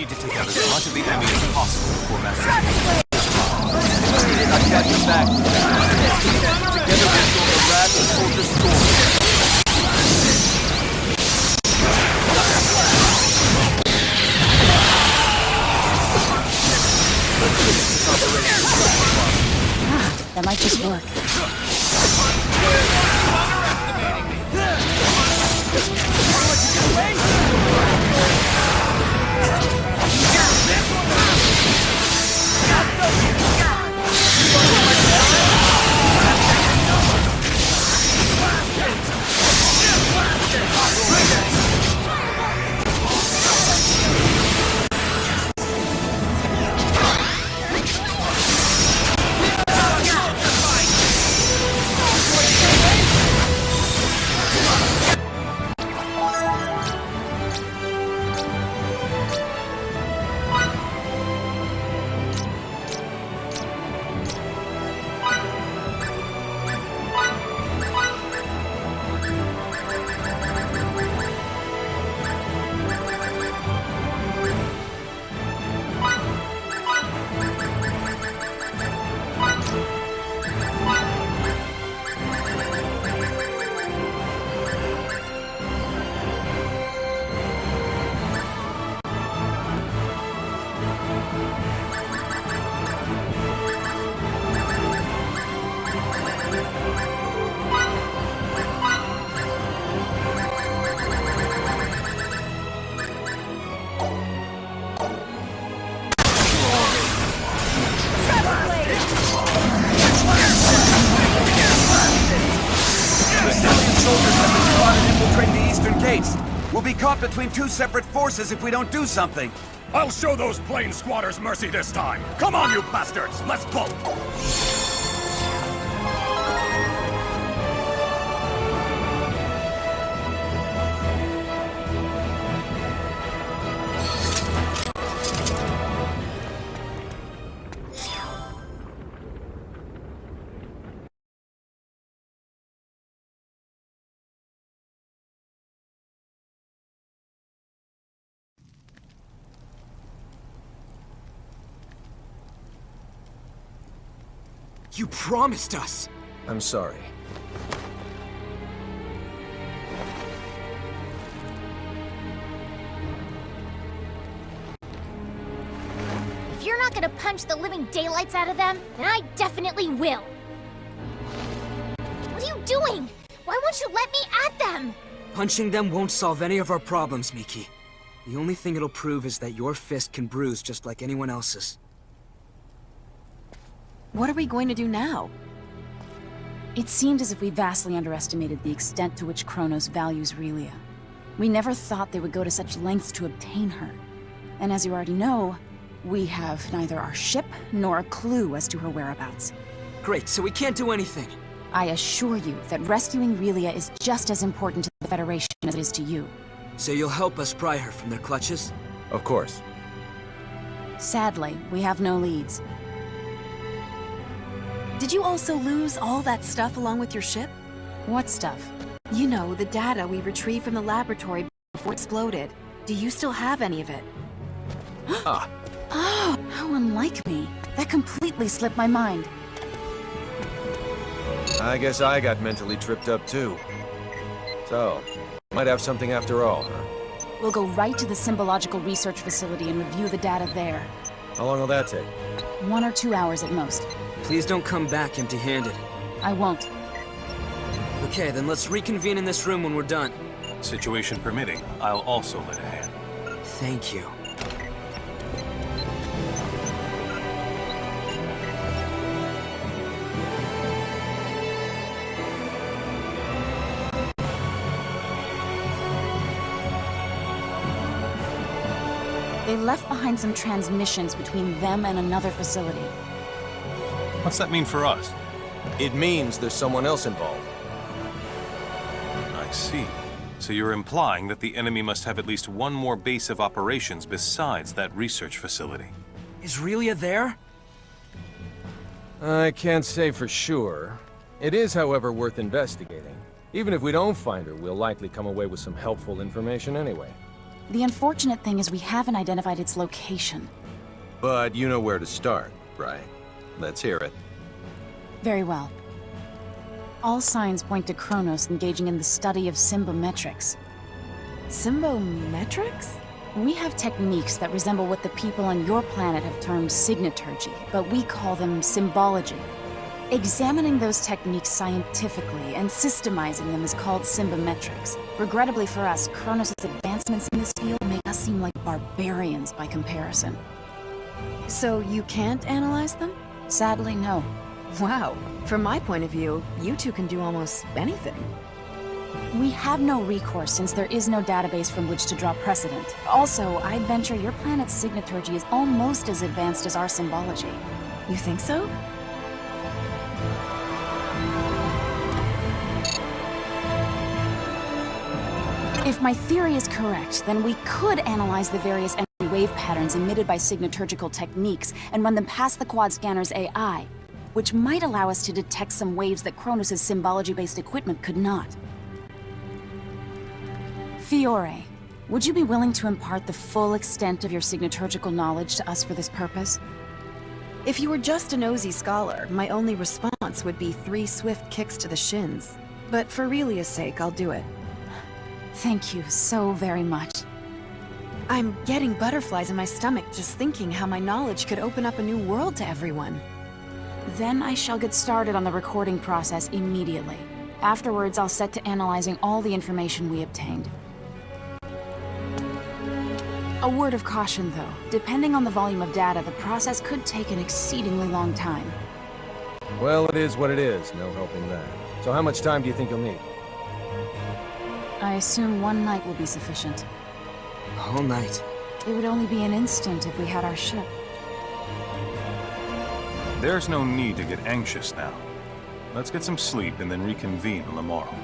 need to take out as much of the enemy as possible before master. I've got your back. Together we'll show the wrath and hold this storm. That might just work. We'll be caught between two separate forces if we don't do something. I'll show those plane squatters mercy this time. Come on, you bastards! Let's bolt! You promised us! I'm sorry. If you're not gonna punch the living daylights out of them, then I definitely will. What are you doing? Why won't you let me at them? Punching them won't solve any of our problems, Miki. The only thing it'll prove is that your fist can bruise just like anyone else's. What are we going to do now? It seemed as if we vastly underestimated the extent to which Kronos values Relia. We never thought they would go to such lengths to obtain her. And as you already know, we have neither our ship nor a clue as to her whereabouts. Great, so we can't do anything. I assure you that rescuing Relia is just as important to the Federation as it is to you. So you'll help us pry her from their clutches? Of course. Sadly, we have no leads. Did you also lose all that stuff along with your ship? What stuff? You know, the data we retrieved from the laboratory before it exploded. Do you still have any of it? Ah. Oh, how unlike me. That completely slipped my mind. I guess I got mentally tripped up too. So, might have something after all, huh? We'll go right to the symbological research facility and review the data there. How long will that take? 1 or 2 hours at most. Please don't come back empty-handed. I won't. Okay, then let's reconvene in this room when we're done. Situation permitting, I'll also lend a hand. Thank you. They left behind some transmissions between them and another facility. What's that mean for us? It means there's someone else involved. I see. So you're implying that the enemy must have at least one more base of operations besides that research facility. Is Relia there? I can't say for sure. It is, however, worth investigating. Even if we don't find her, we'll likely come away with some helpful information anyway. The unfortunate thing is we haven't identified its location. But you know where to start, right? Let's hear it. Very well. All signs point to Kronos engaging in the study of symbometrics. Symbometrics? We have techniques that resemble what the people on your planet have termed signaturgy, but we call them symbology. Examining those techniques scientifically and systemizing them is called symbometrics. Regrettably for us, Kronos' advancements in this field make us seem like barbarians by comparison. So you can't analyze them? Sadly, no. Wow. From my point of view, you two can do almost anything. We have no recourse since there is no database from which to draw precedent. Also, I'd venture your planet's signaturgy is almost as advanced as our symbology. You think so? If my theory is correct, then we could analyze the various energy wave patterns emitted by signaturgical techniques and run them past the quad scanner's AI, which might allow us to detect some waves that Kronos' symbology-based equipment could not. Fiore, would you be willing to impart the full extent of your signaturgical knowledge to us for this purpose? If you were just a nosy scholar, my only response would be 3 swift kicks to the shins. But for Relia's sake, I'll do it. Thank you so very much. I'm getting butterflies in my stomach just thinking how my knowledge could open up a new world to everyone. Then I shall get started on the recording process immediately. Afterwards, I'll set to analyzing all the information we obtained. A word of caution, though. Depending on the volume of data, the process could take an exceedingly long time. Well, it is what it is. No helping that. So how much time do you think you'll need? I assume 1 night will be sufficient. A whole night? It would only be an instant if we had our ship. There's no need to get anxious now. Let's get some sleep and then reconvene on the morrow.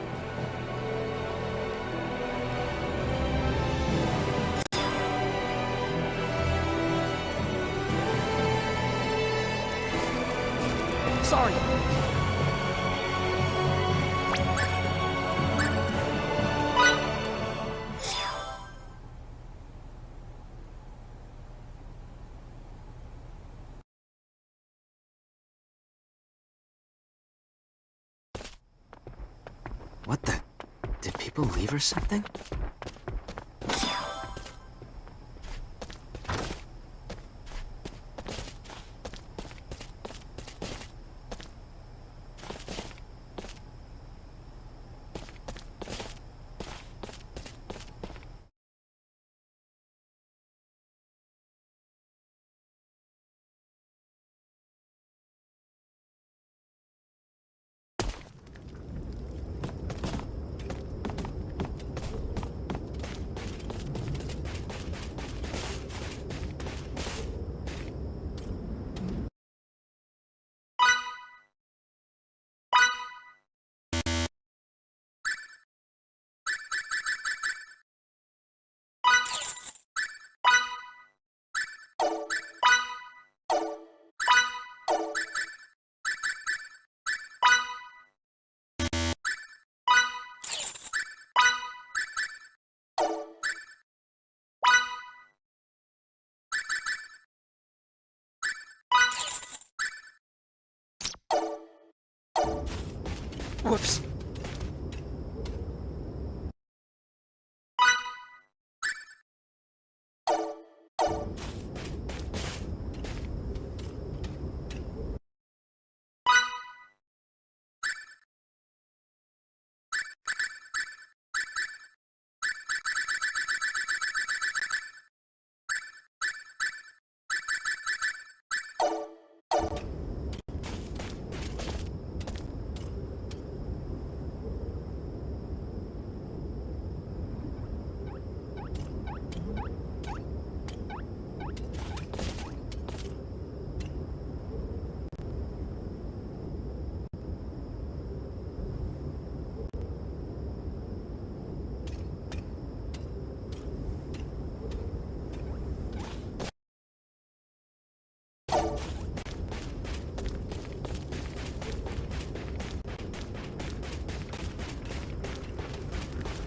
Sorry. What the? Did people leave or something? Whoops.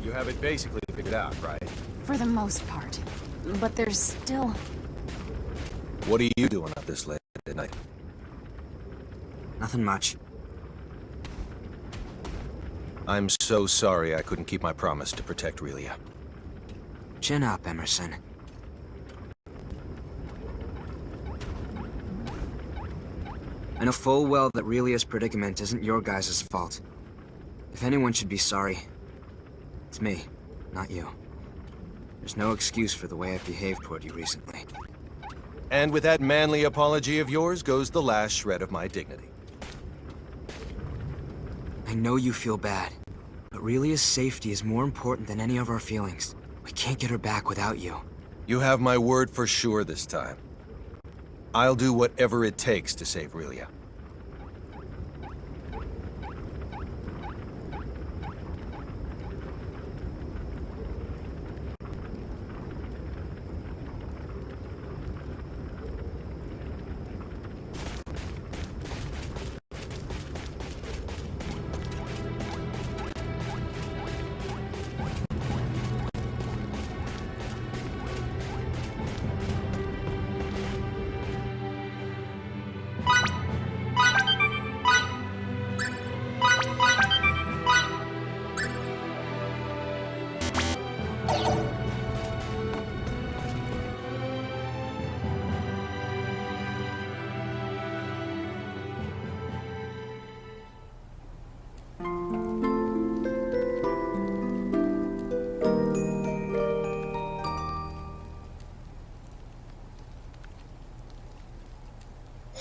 You have it basically figured out, right? For the most part. But there's still... What are you doing up this late at night? Nothing much. I'm so sorry I couldn't keep my promise to protect Relia. Chin up, Emerson. I know full well that Relia's predicament isn't your guys' fault. If anyone should be sorry, it's me, not you. There's no excuse for the way I've behaved toward you recently. And with that manly apology of yours goes the last shred of my dignity. I know you feel bad, but Relia's safety is more important than any of our feelings. We can't get her back without you. You have my word for sure this time. I'll do whatever it takes to save Relia.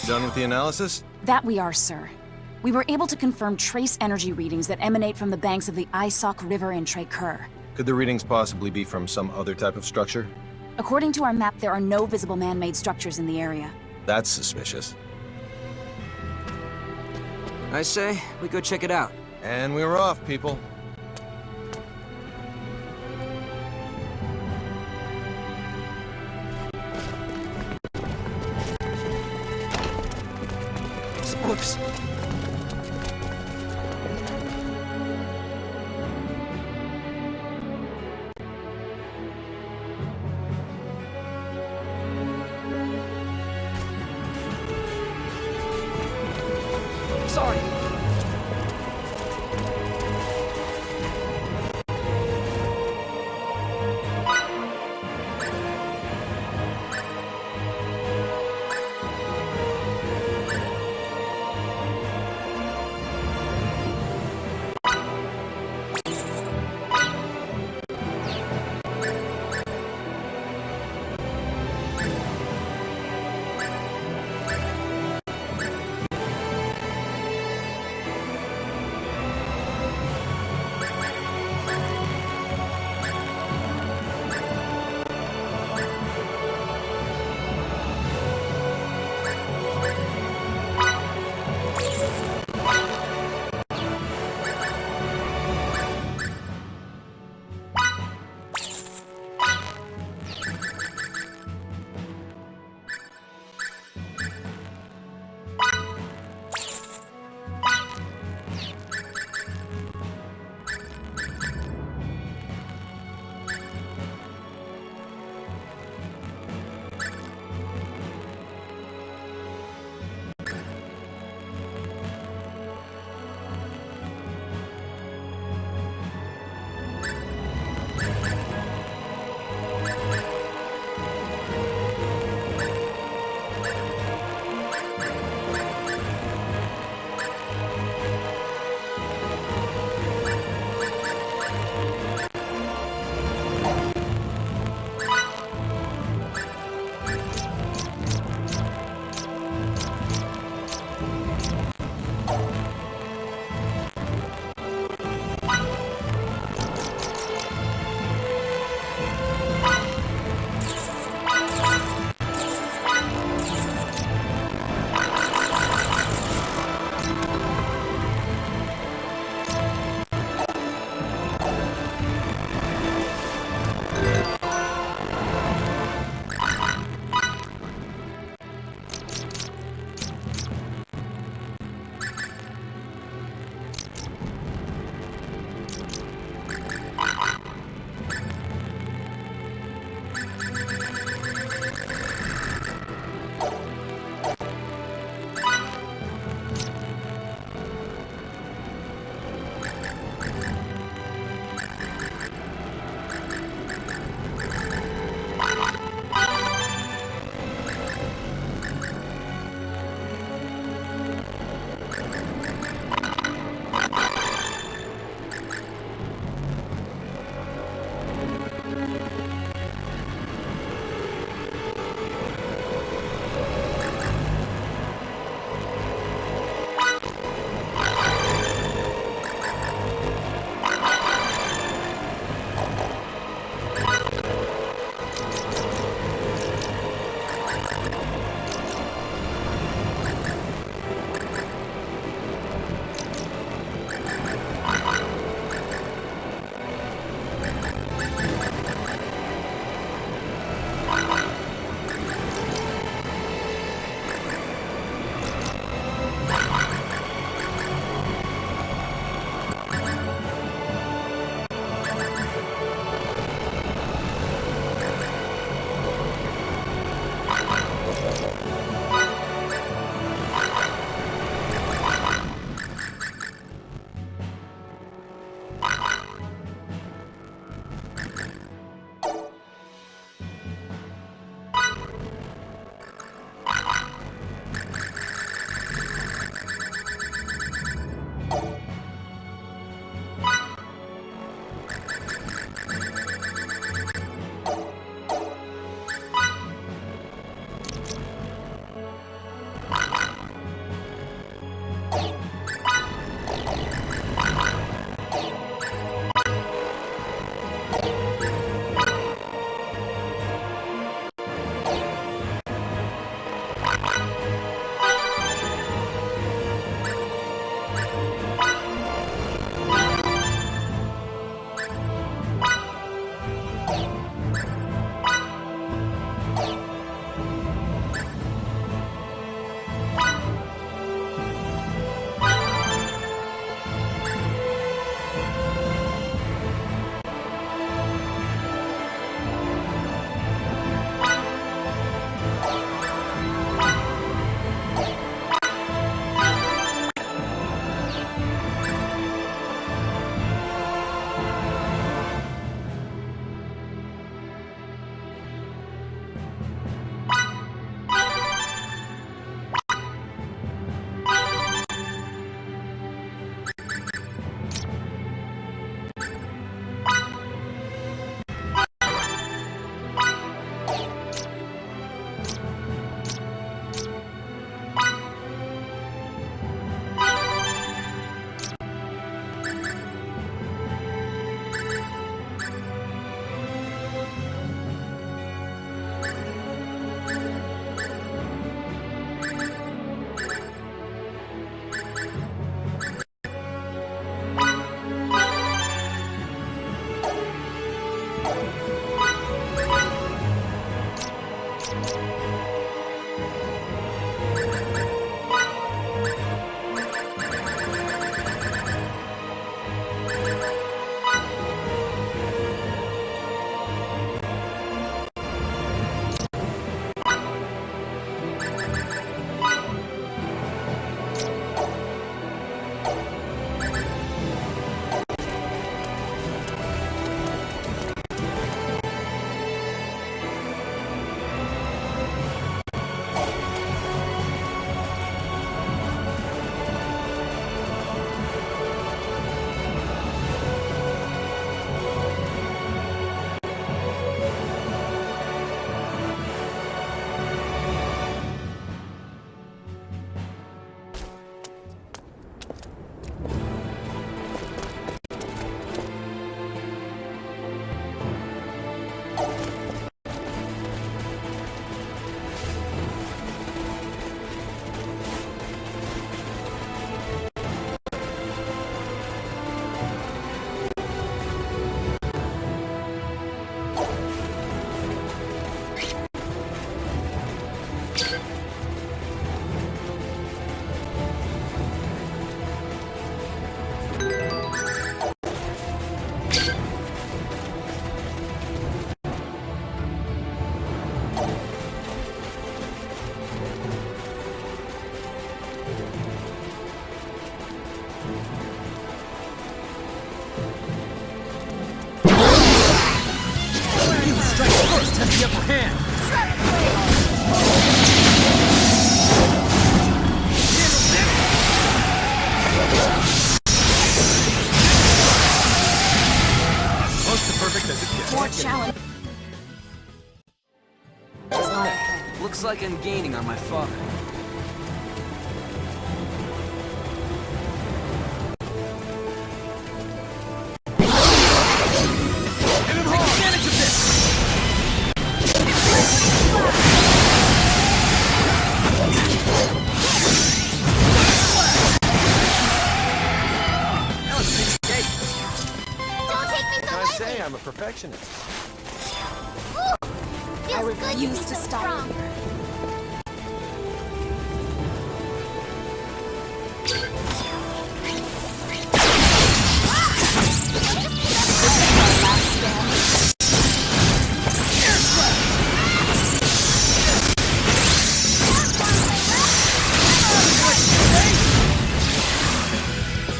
Done with the analysis? That we are, sir. We were able to confirm trace energy readings that emanate from the banks of the Isok River in Trekur. Could the readings possibly be from some other type of structure? According to our map, there are no visible man-made structures in the area. That's suspicious. I say, we go check it out. And we're off, people. Whoops. Sorry. West has the upper hand. Close to perfect as it gets. More challenge. Looks like I'm gaining on my father. I'm a perfectionist. I refuse to stop here.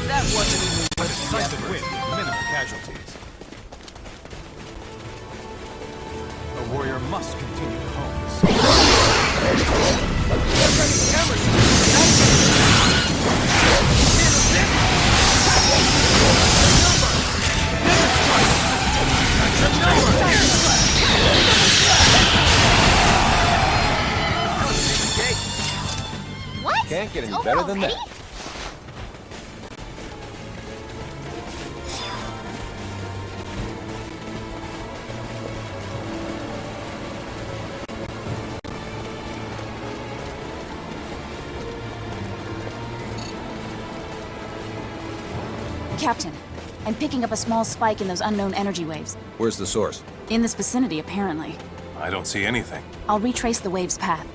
That wasn't even a decisive win with minimal casualties. A warrior must continue to hone his What? Can't get any It's better over than already? that. Captain, I'm picking up a small spike in those unknown energy waves. Where's the source? In this vicinity, apparently. I don't see anything. I'll retrace the wave's path.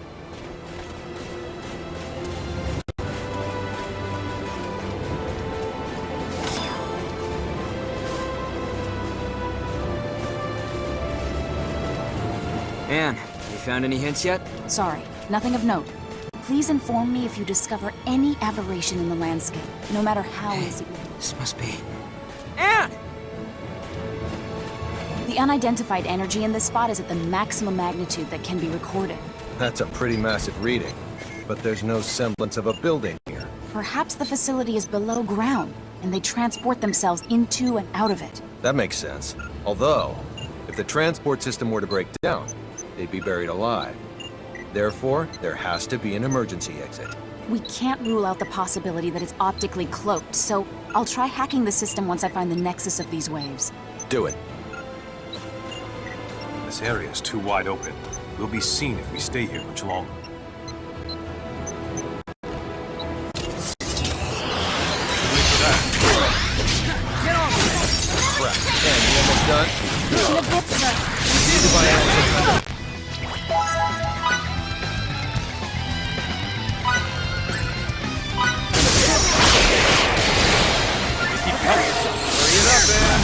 Anne, you found any hints yet? Sorry, nothing of note. Please inform me if you discover any aberration in the landscape, no matter how insignificant. This must be... Anne! The unidentified energy in this spot is at the maximum magnitude that can be recorded. That's a pretty massive reading, but there's no semblance of a building here. Perhaps the facility is below ground, and they transport themselves into and out of it. That makes sense. Although, if the transport system were to break down, they'd be buried alive. Therefore, there has to be an emergency exit. We can't rule out the possibility that it's optically cloaked, so I'll try hacking the system once I find the nexus of these waves. Do it. This area is too wide open. We'll be seen if we stay here much longer. Wait for that. Get on! Crap. And you almost done? In a bit, sir. Easy by accident. Hurry it up, man.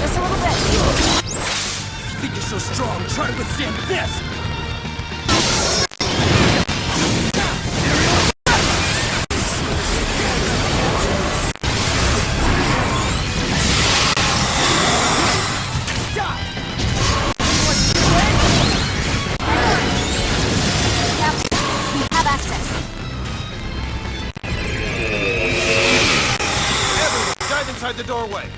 Just a little bit. Think you're so strong, try to withstand this! Inside the doorway.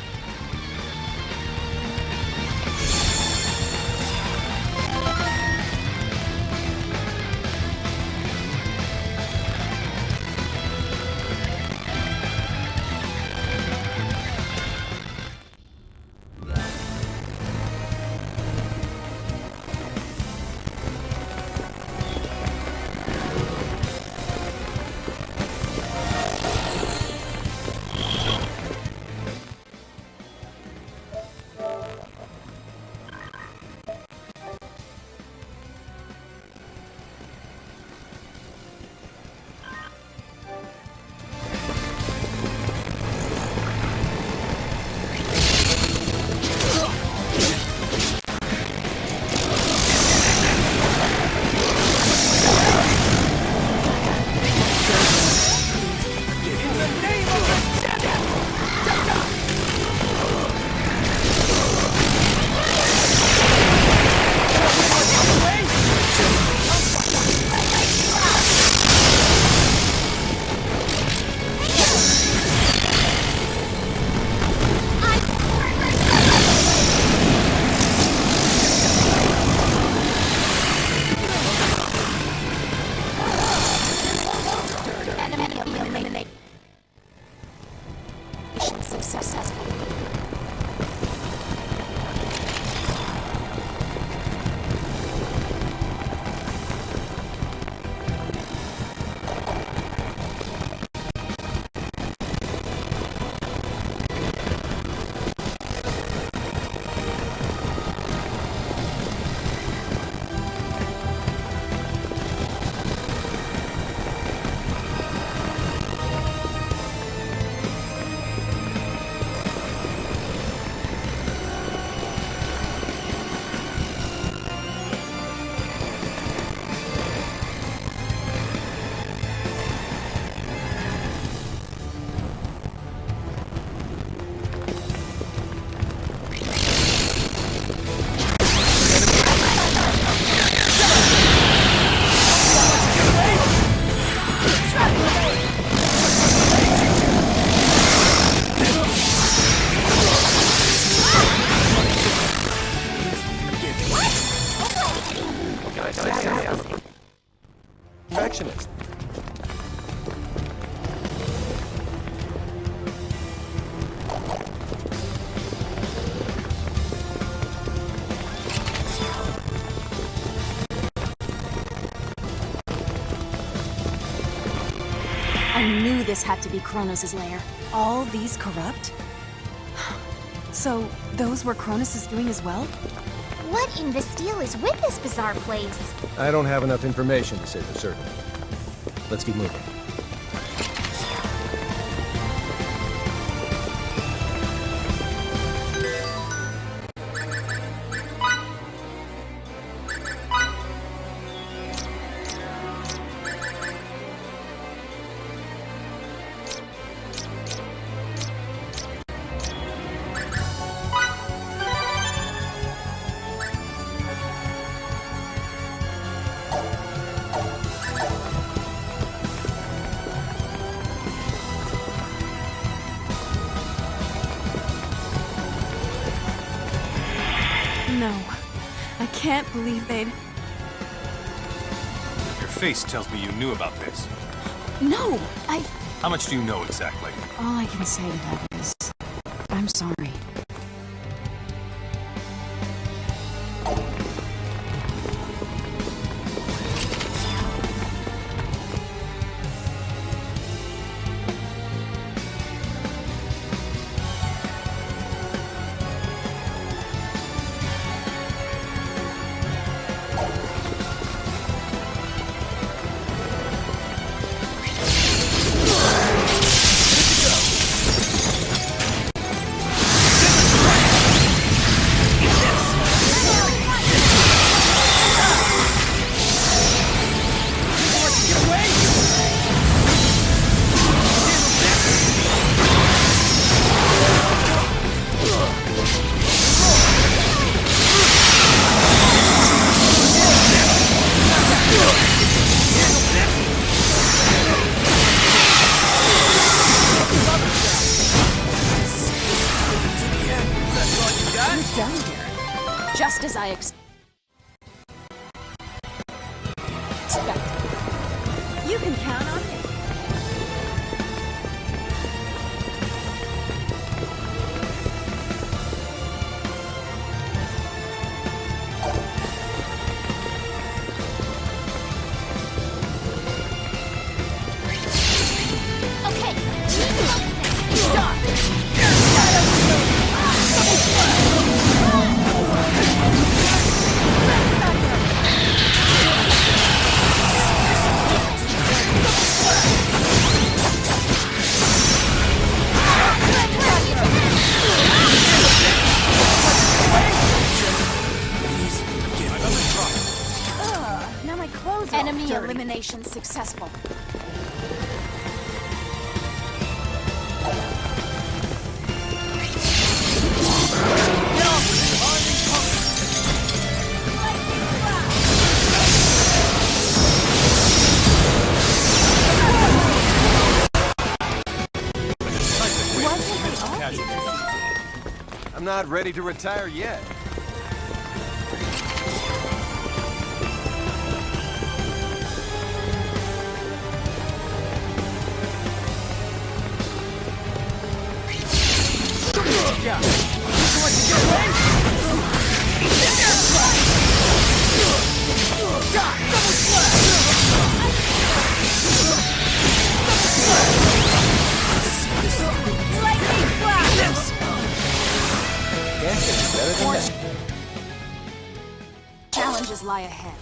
I knew this had to be Kronos' lair. All these corrupt? So, those were Kronos' doing as well? What in the steel is with this bizarre place? I don't have enough information to say for certain. Let's keep moving. No. I can't believe they'd... Your face tells me you knew about this. No, How much do you know exactly? All I can say to that is, I'm sorry. Just as I expected. You can count on me. Okay, keep focusing. Stop. Now my clothes are enemy elimination successful. I'm not ready to retire yet. Challenges lie ahead.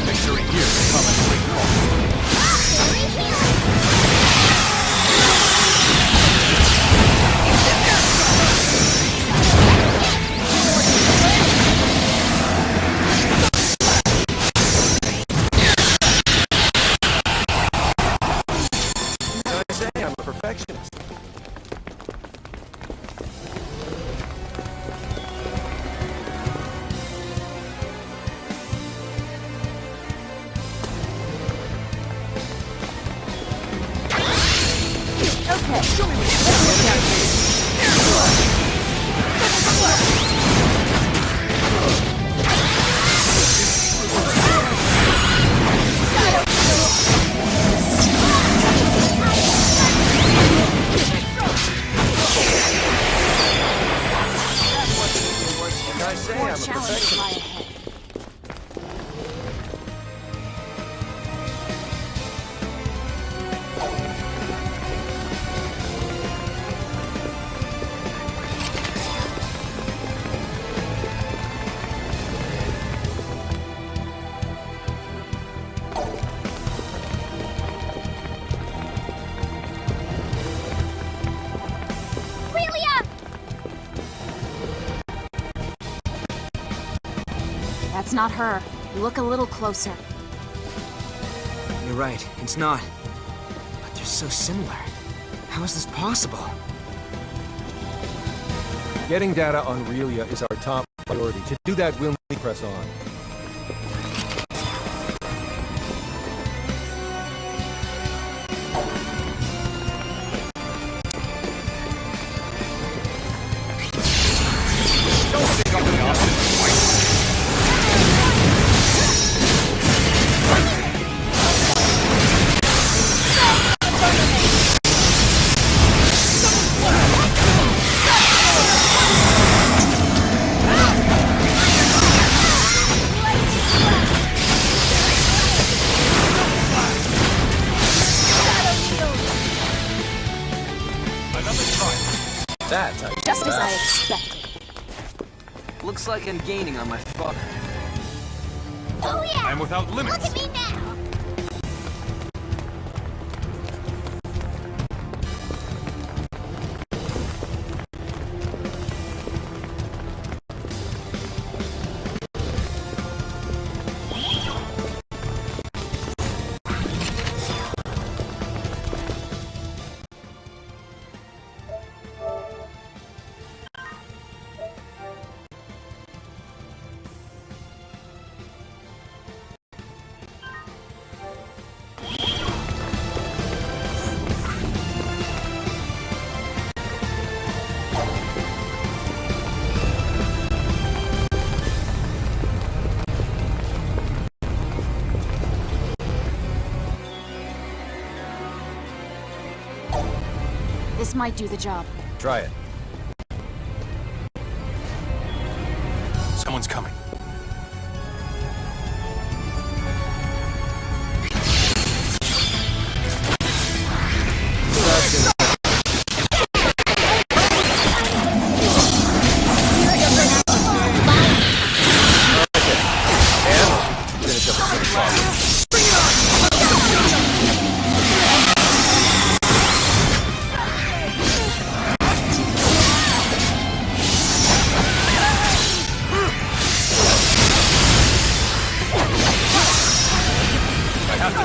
Make sure he hears the commentary. challenges lie ahead. That's not her. Look a little closer. You're right, it's not. But they're so similar. How is this possible? Getting data on Aurelia is our top priority. To do that, we'll need to press on. Just as I expected. Looks like I'm gaining on my father. Oh yeah! I'm without limits. Look at me now! This might do the job. Try it. Someone's coming.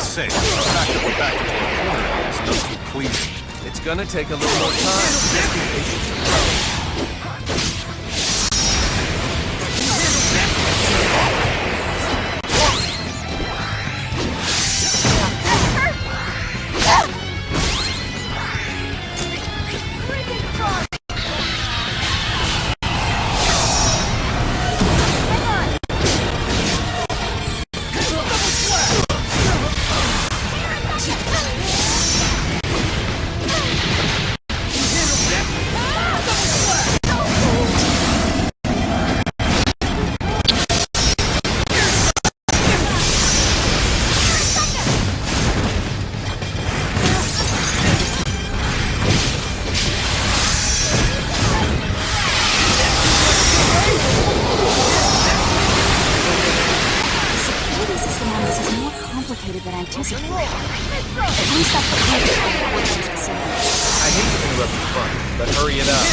Say, the fact that we're back into a corner is not too pleasing. It's gonna take a little more time. Just be patient. Than anticipated. At least that's what Clegane was saying. I hate to interrupt the fun, but hurry it up.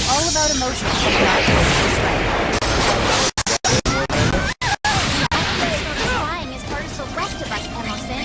All about emotion. Trying as hard as the rest of us, Emerson.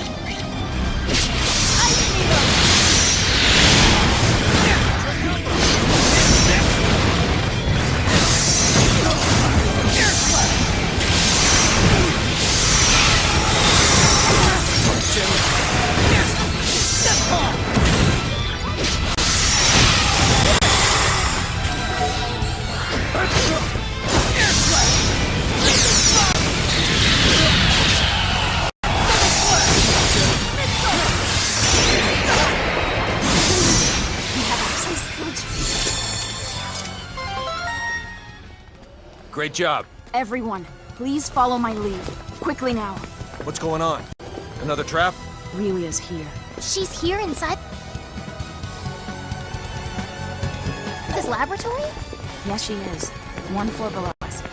Great job. Everyone, please follow my lead. Quickly now. What's going on? Another trap? Relia's here. She's here inside this laboratory? Yes, she is. One floor below us.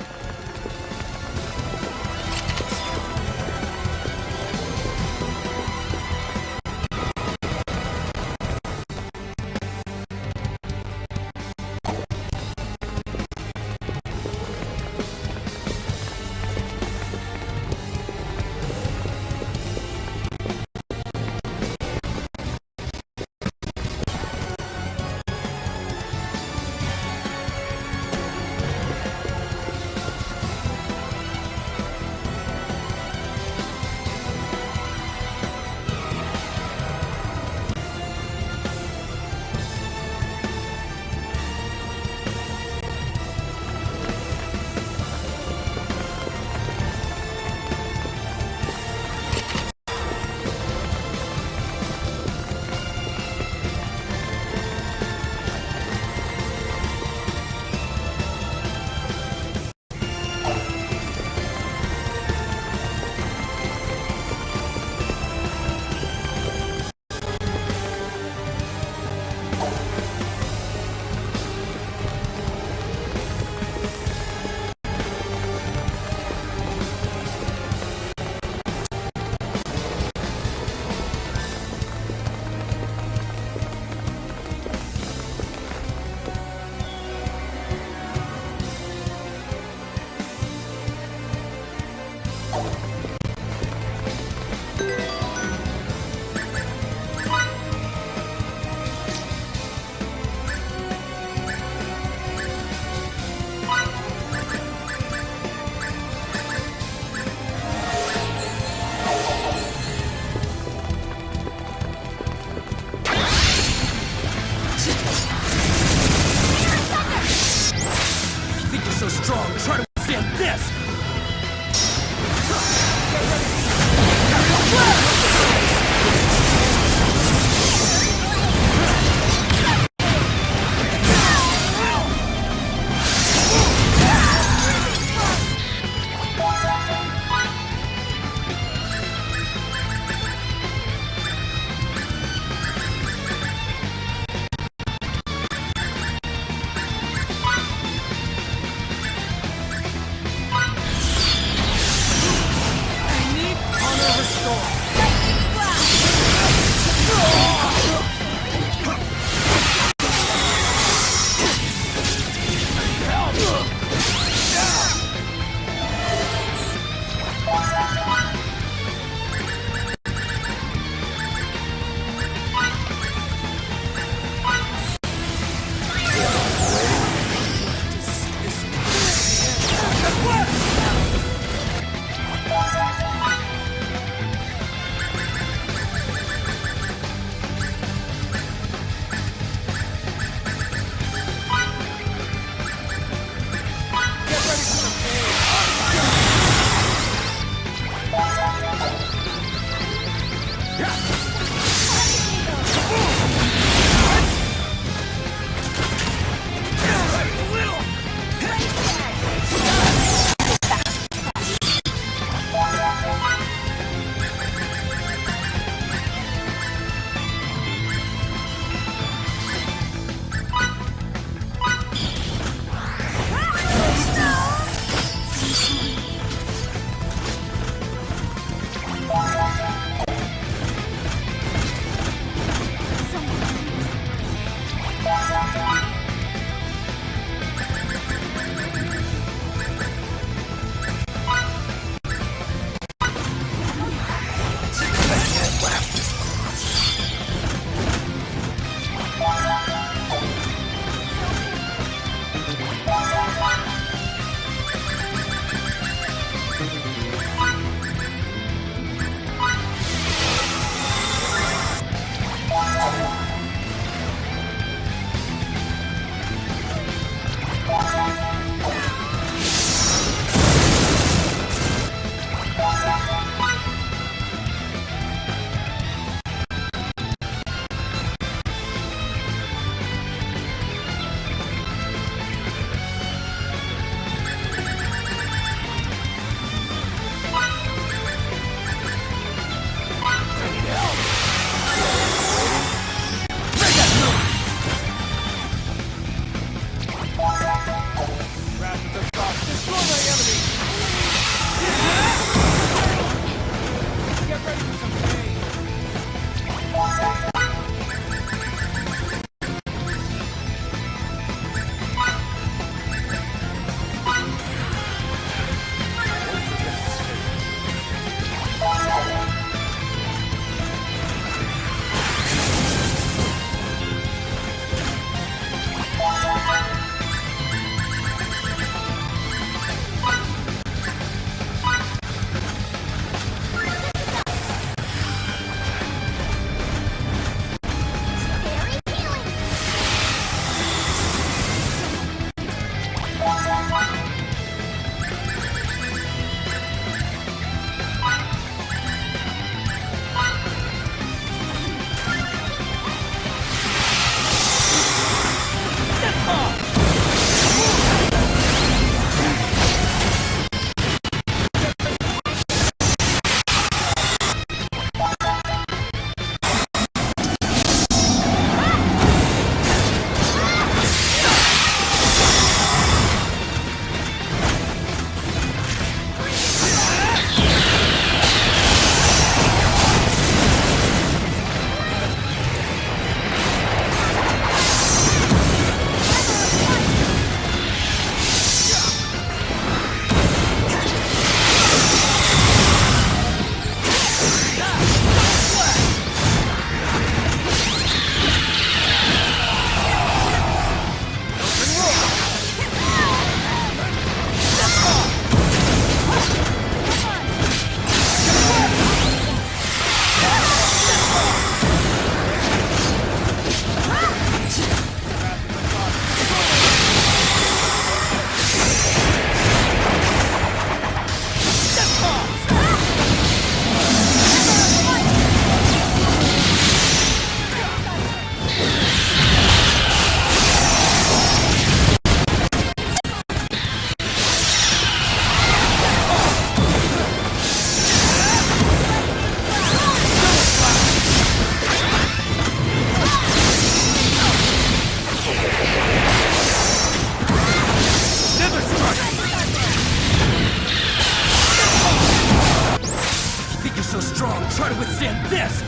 strong, try to withstand this!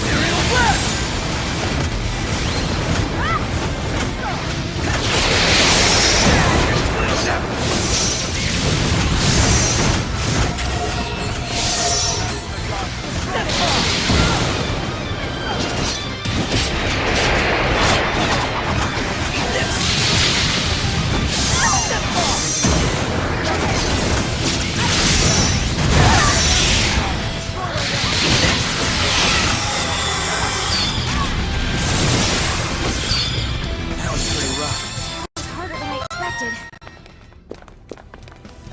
Aerial blast!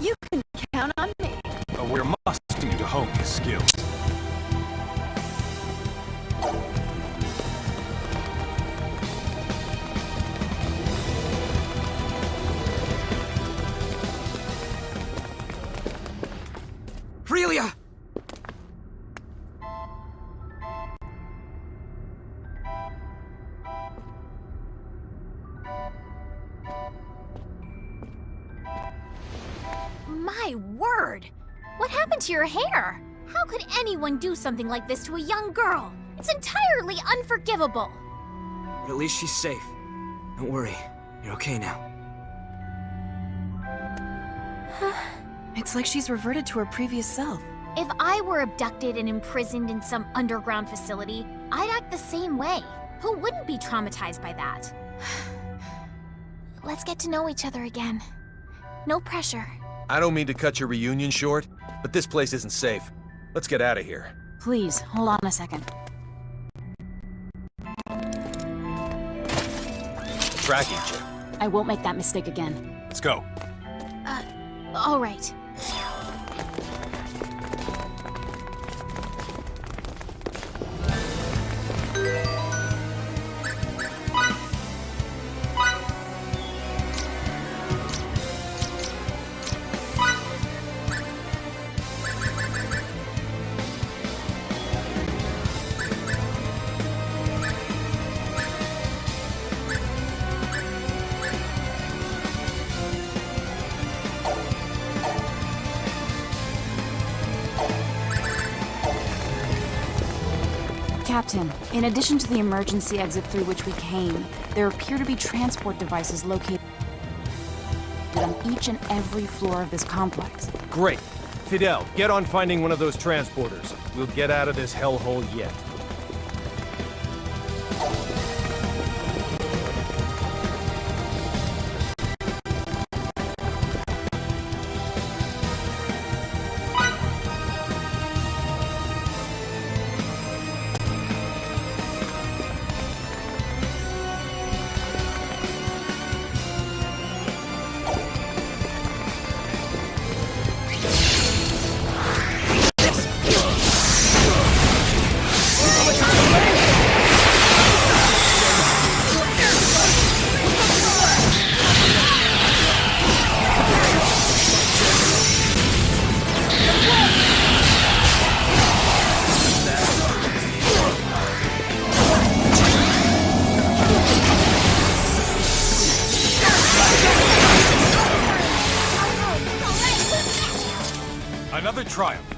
You can count on me. We're must-do to hone his skills. Relia! My word! What happened to your hair? How could anyone do something like this to a young girl? It's entirely unforgivable. But at least she's safe. Don't worry. You're okay now. It's like she's reverted to her previous self. If I were abducted and imprisoned in some underground facility, I'd act the same way. Who wouldn't be traumatized by that? Let's get to know each other again. No pressure. I don't mean to cut your reunion short, but this place isn't safe. Let's get out of here. Please, hold on a second. Tracking chip. I won't make that mistake again. Let's go. All right. Captain, in addition to the emergency exit through which we came, there appear to be transport devices located on each and every floor of this complex. Great. Fidel, get on finding one of those transporters. We'll get out of this hellhole yet. Another triumph.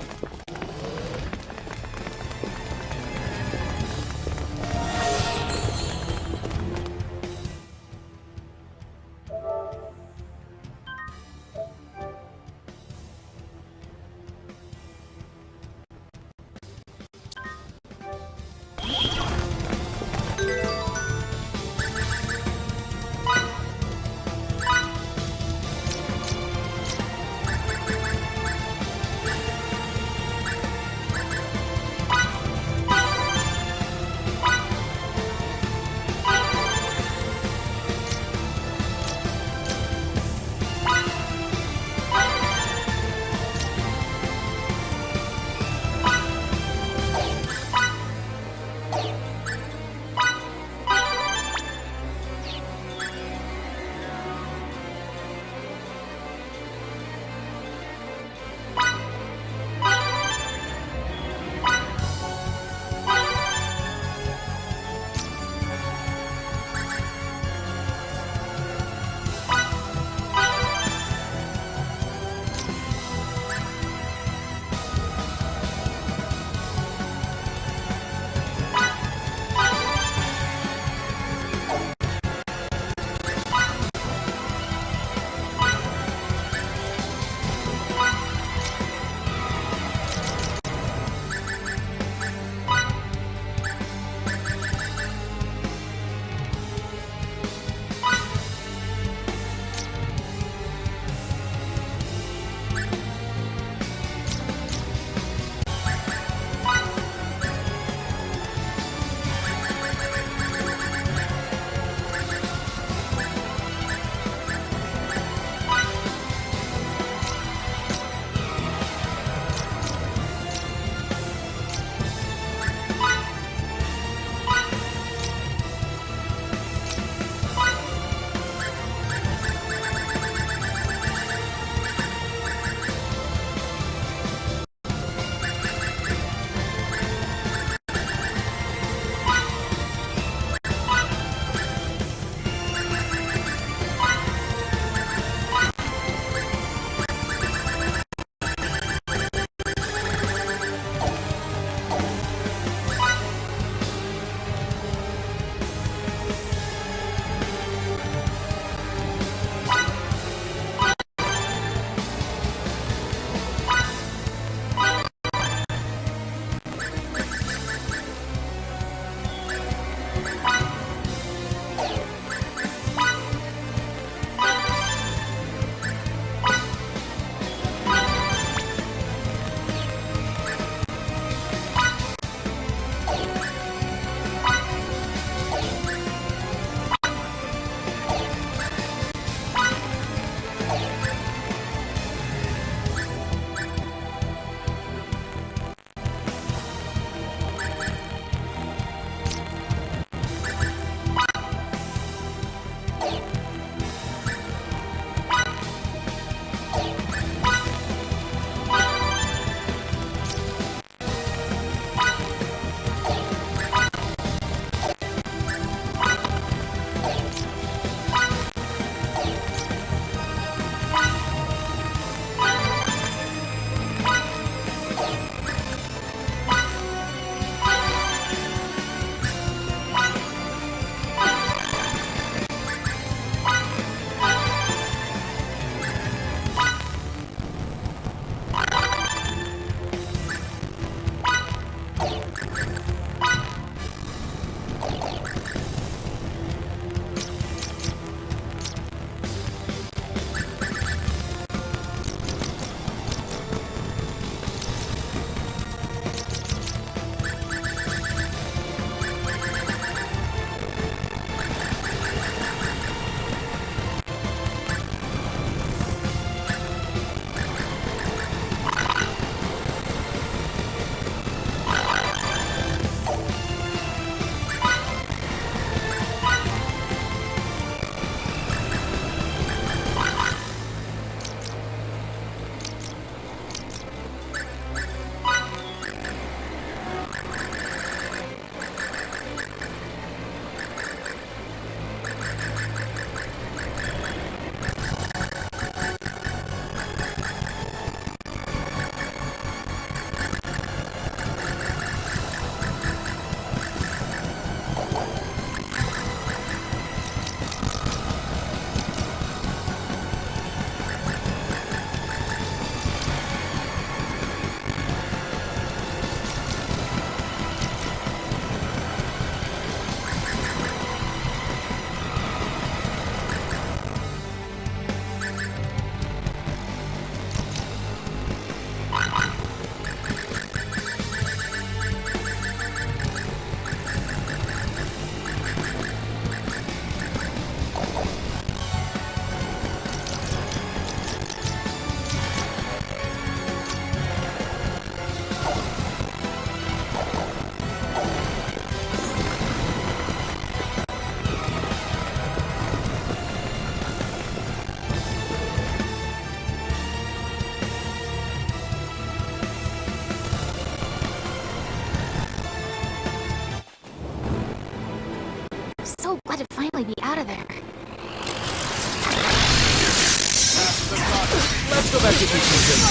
keeps me safe.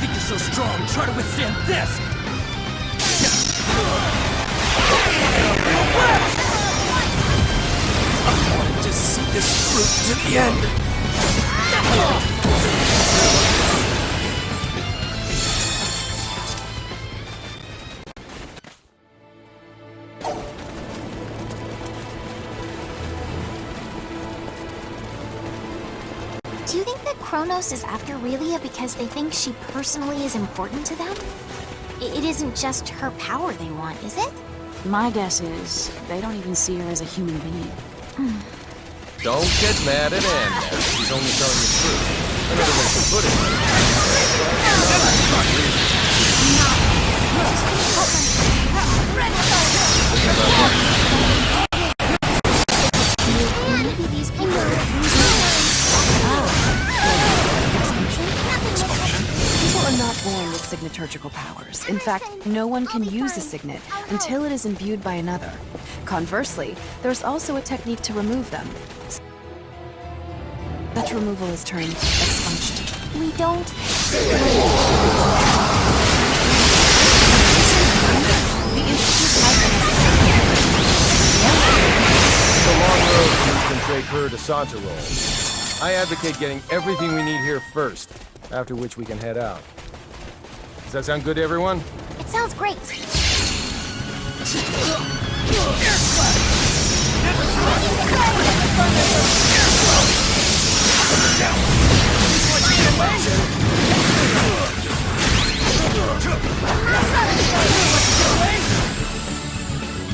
Think you're so strong, try to withstand this! I wanted to see this through to the end! Do you think that Kronos is after Relia because they think she personally is important to them? It isn't just her power they want, is it? My guess is they don't even see her as a human being. Don't get mad at Anne now. She's only telling the truth. Another way to put Maybe these people People are not born with signaturgical powers. In fact, no one can use a signet until it is imbued by another. Conversely, there's also a technique to remove them. Such removal is termed expunction. We don't... It's a long road from Eastern Trade Courier to Santarol. I advocate getting everything we need here first, after which we can head out. Does that sound good to everyone? It sounds great.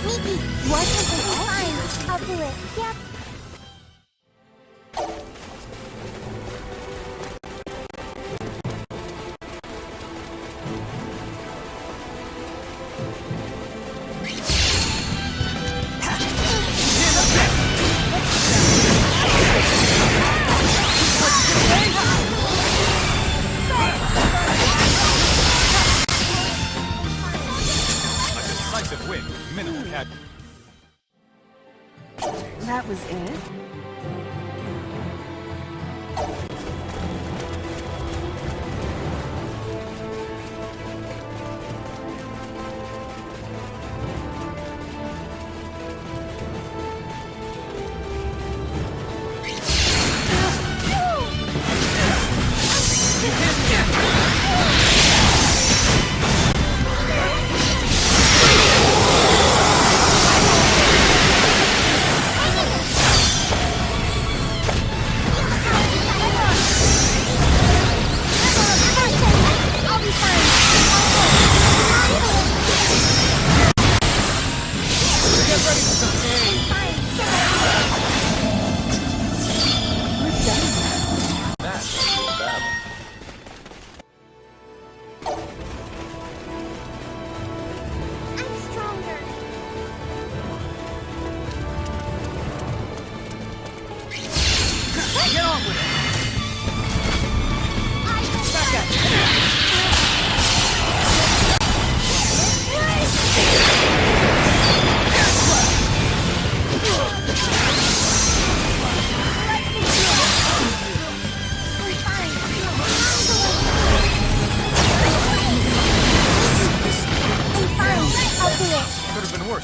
Maybe. What? Fine. I'll do it. Yep. That was it?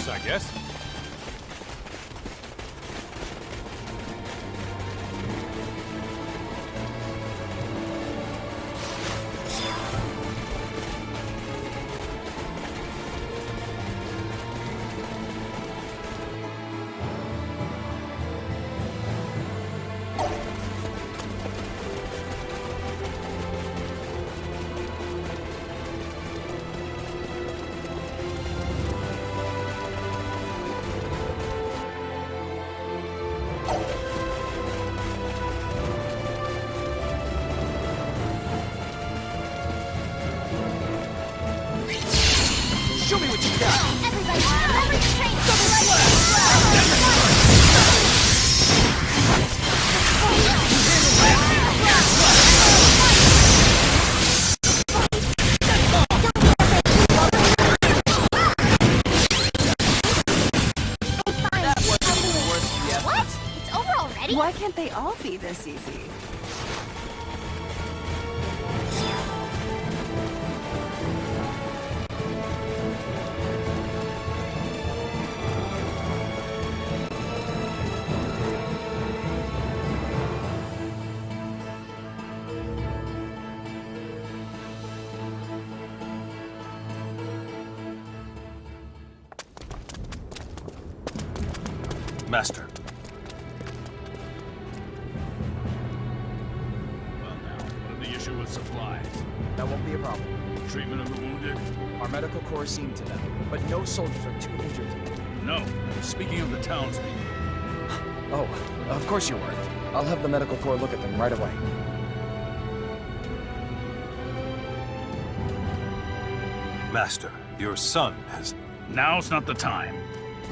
I guess. Show me what you got! Everybody, over the train! Go to right! Ready? Why can't they all be this easy? Master. Well now, what is the issue with supplies? That won't be a problem. Treatment of the wounded? Our medical corps seen to them, but no soldiers are too injured. No. Speaking of the townspeople. Oh, of course you weren't. I'll have the medical corps look at them right away. Master, your son has... Now's not the time.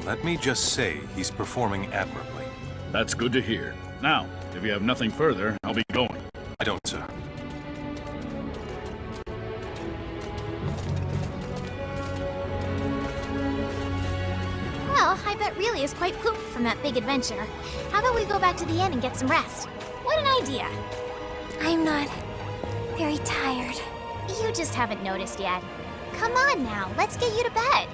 Let me just say he's performing admirably. That's good to hear. Now, if you have nothing further, I'll be going. I don't, sir. Well, I bet really is quite pooped from that big adventure. How about we go back to the inn and get some rest? What an idea! I'm not very tired. You just haven't noticed yet. Come on now, let's get you to bed.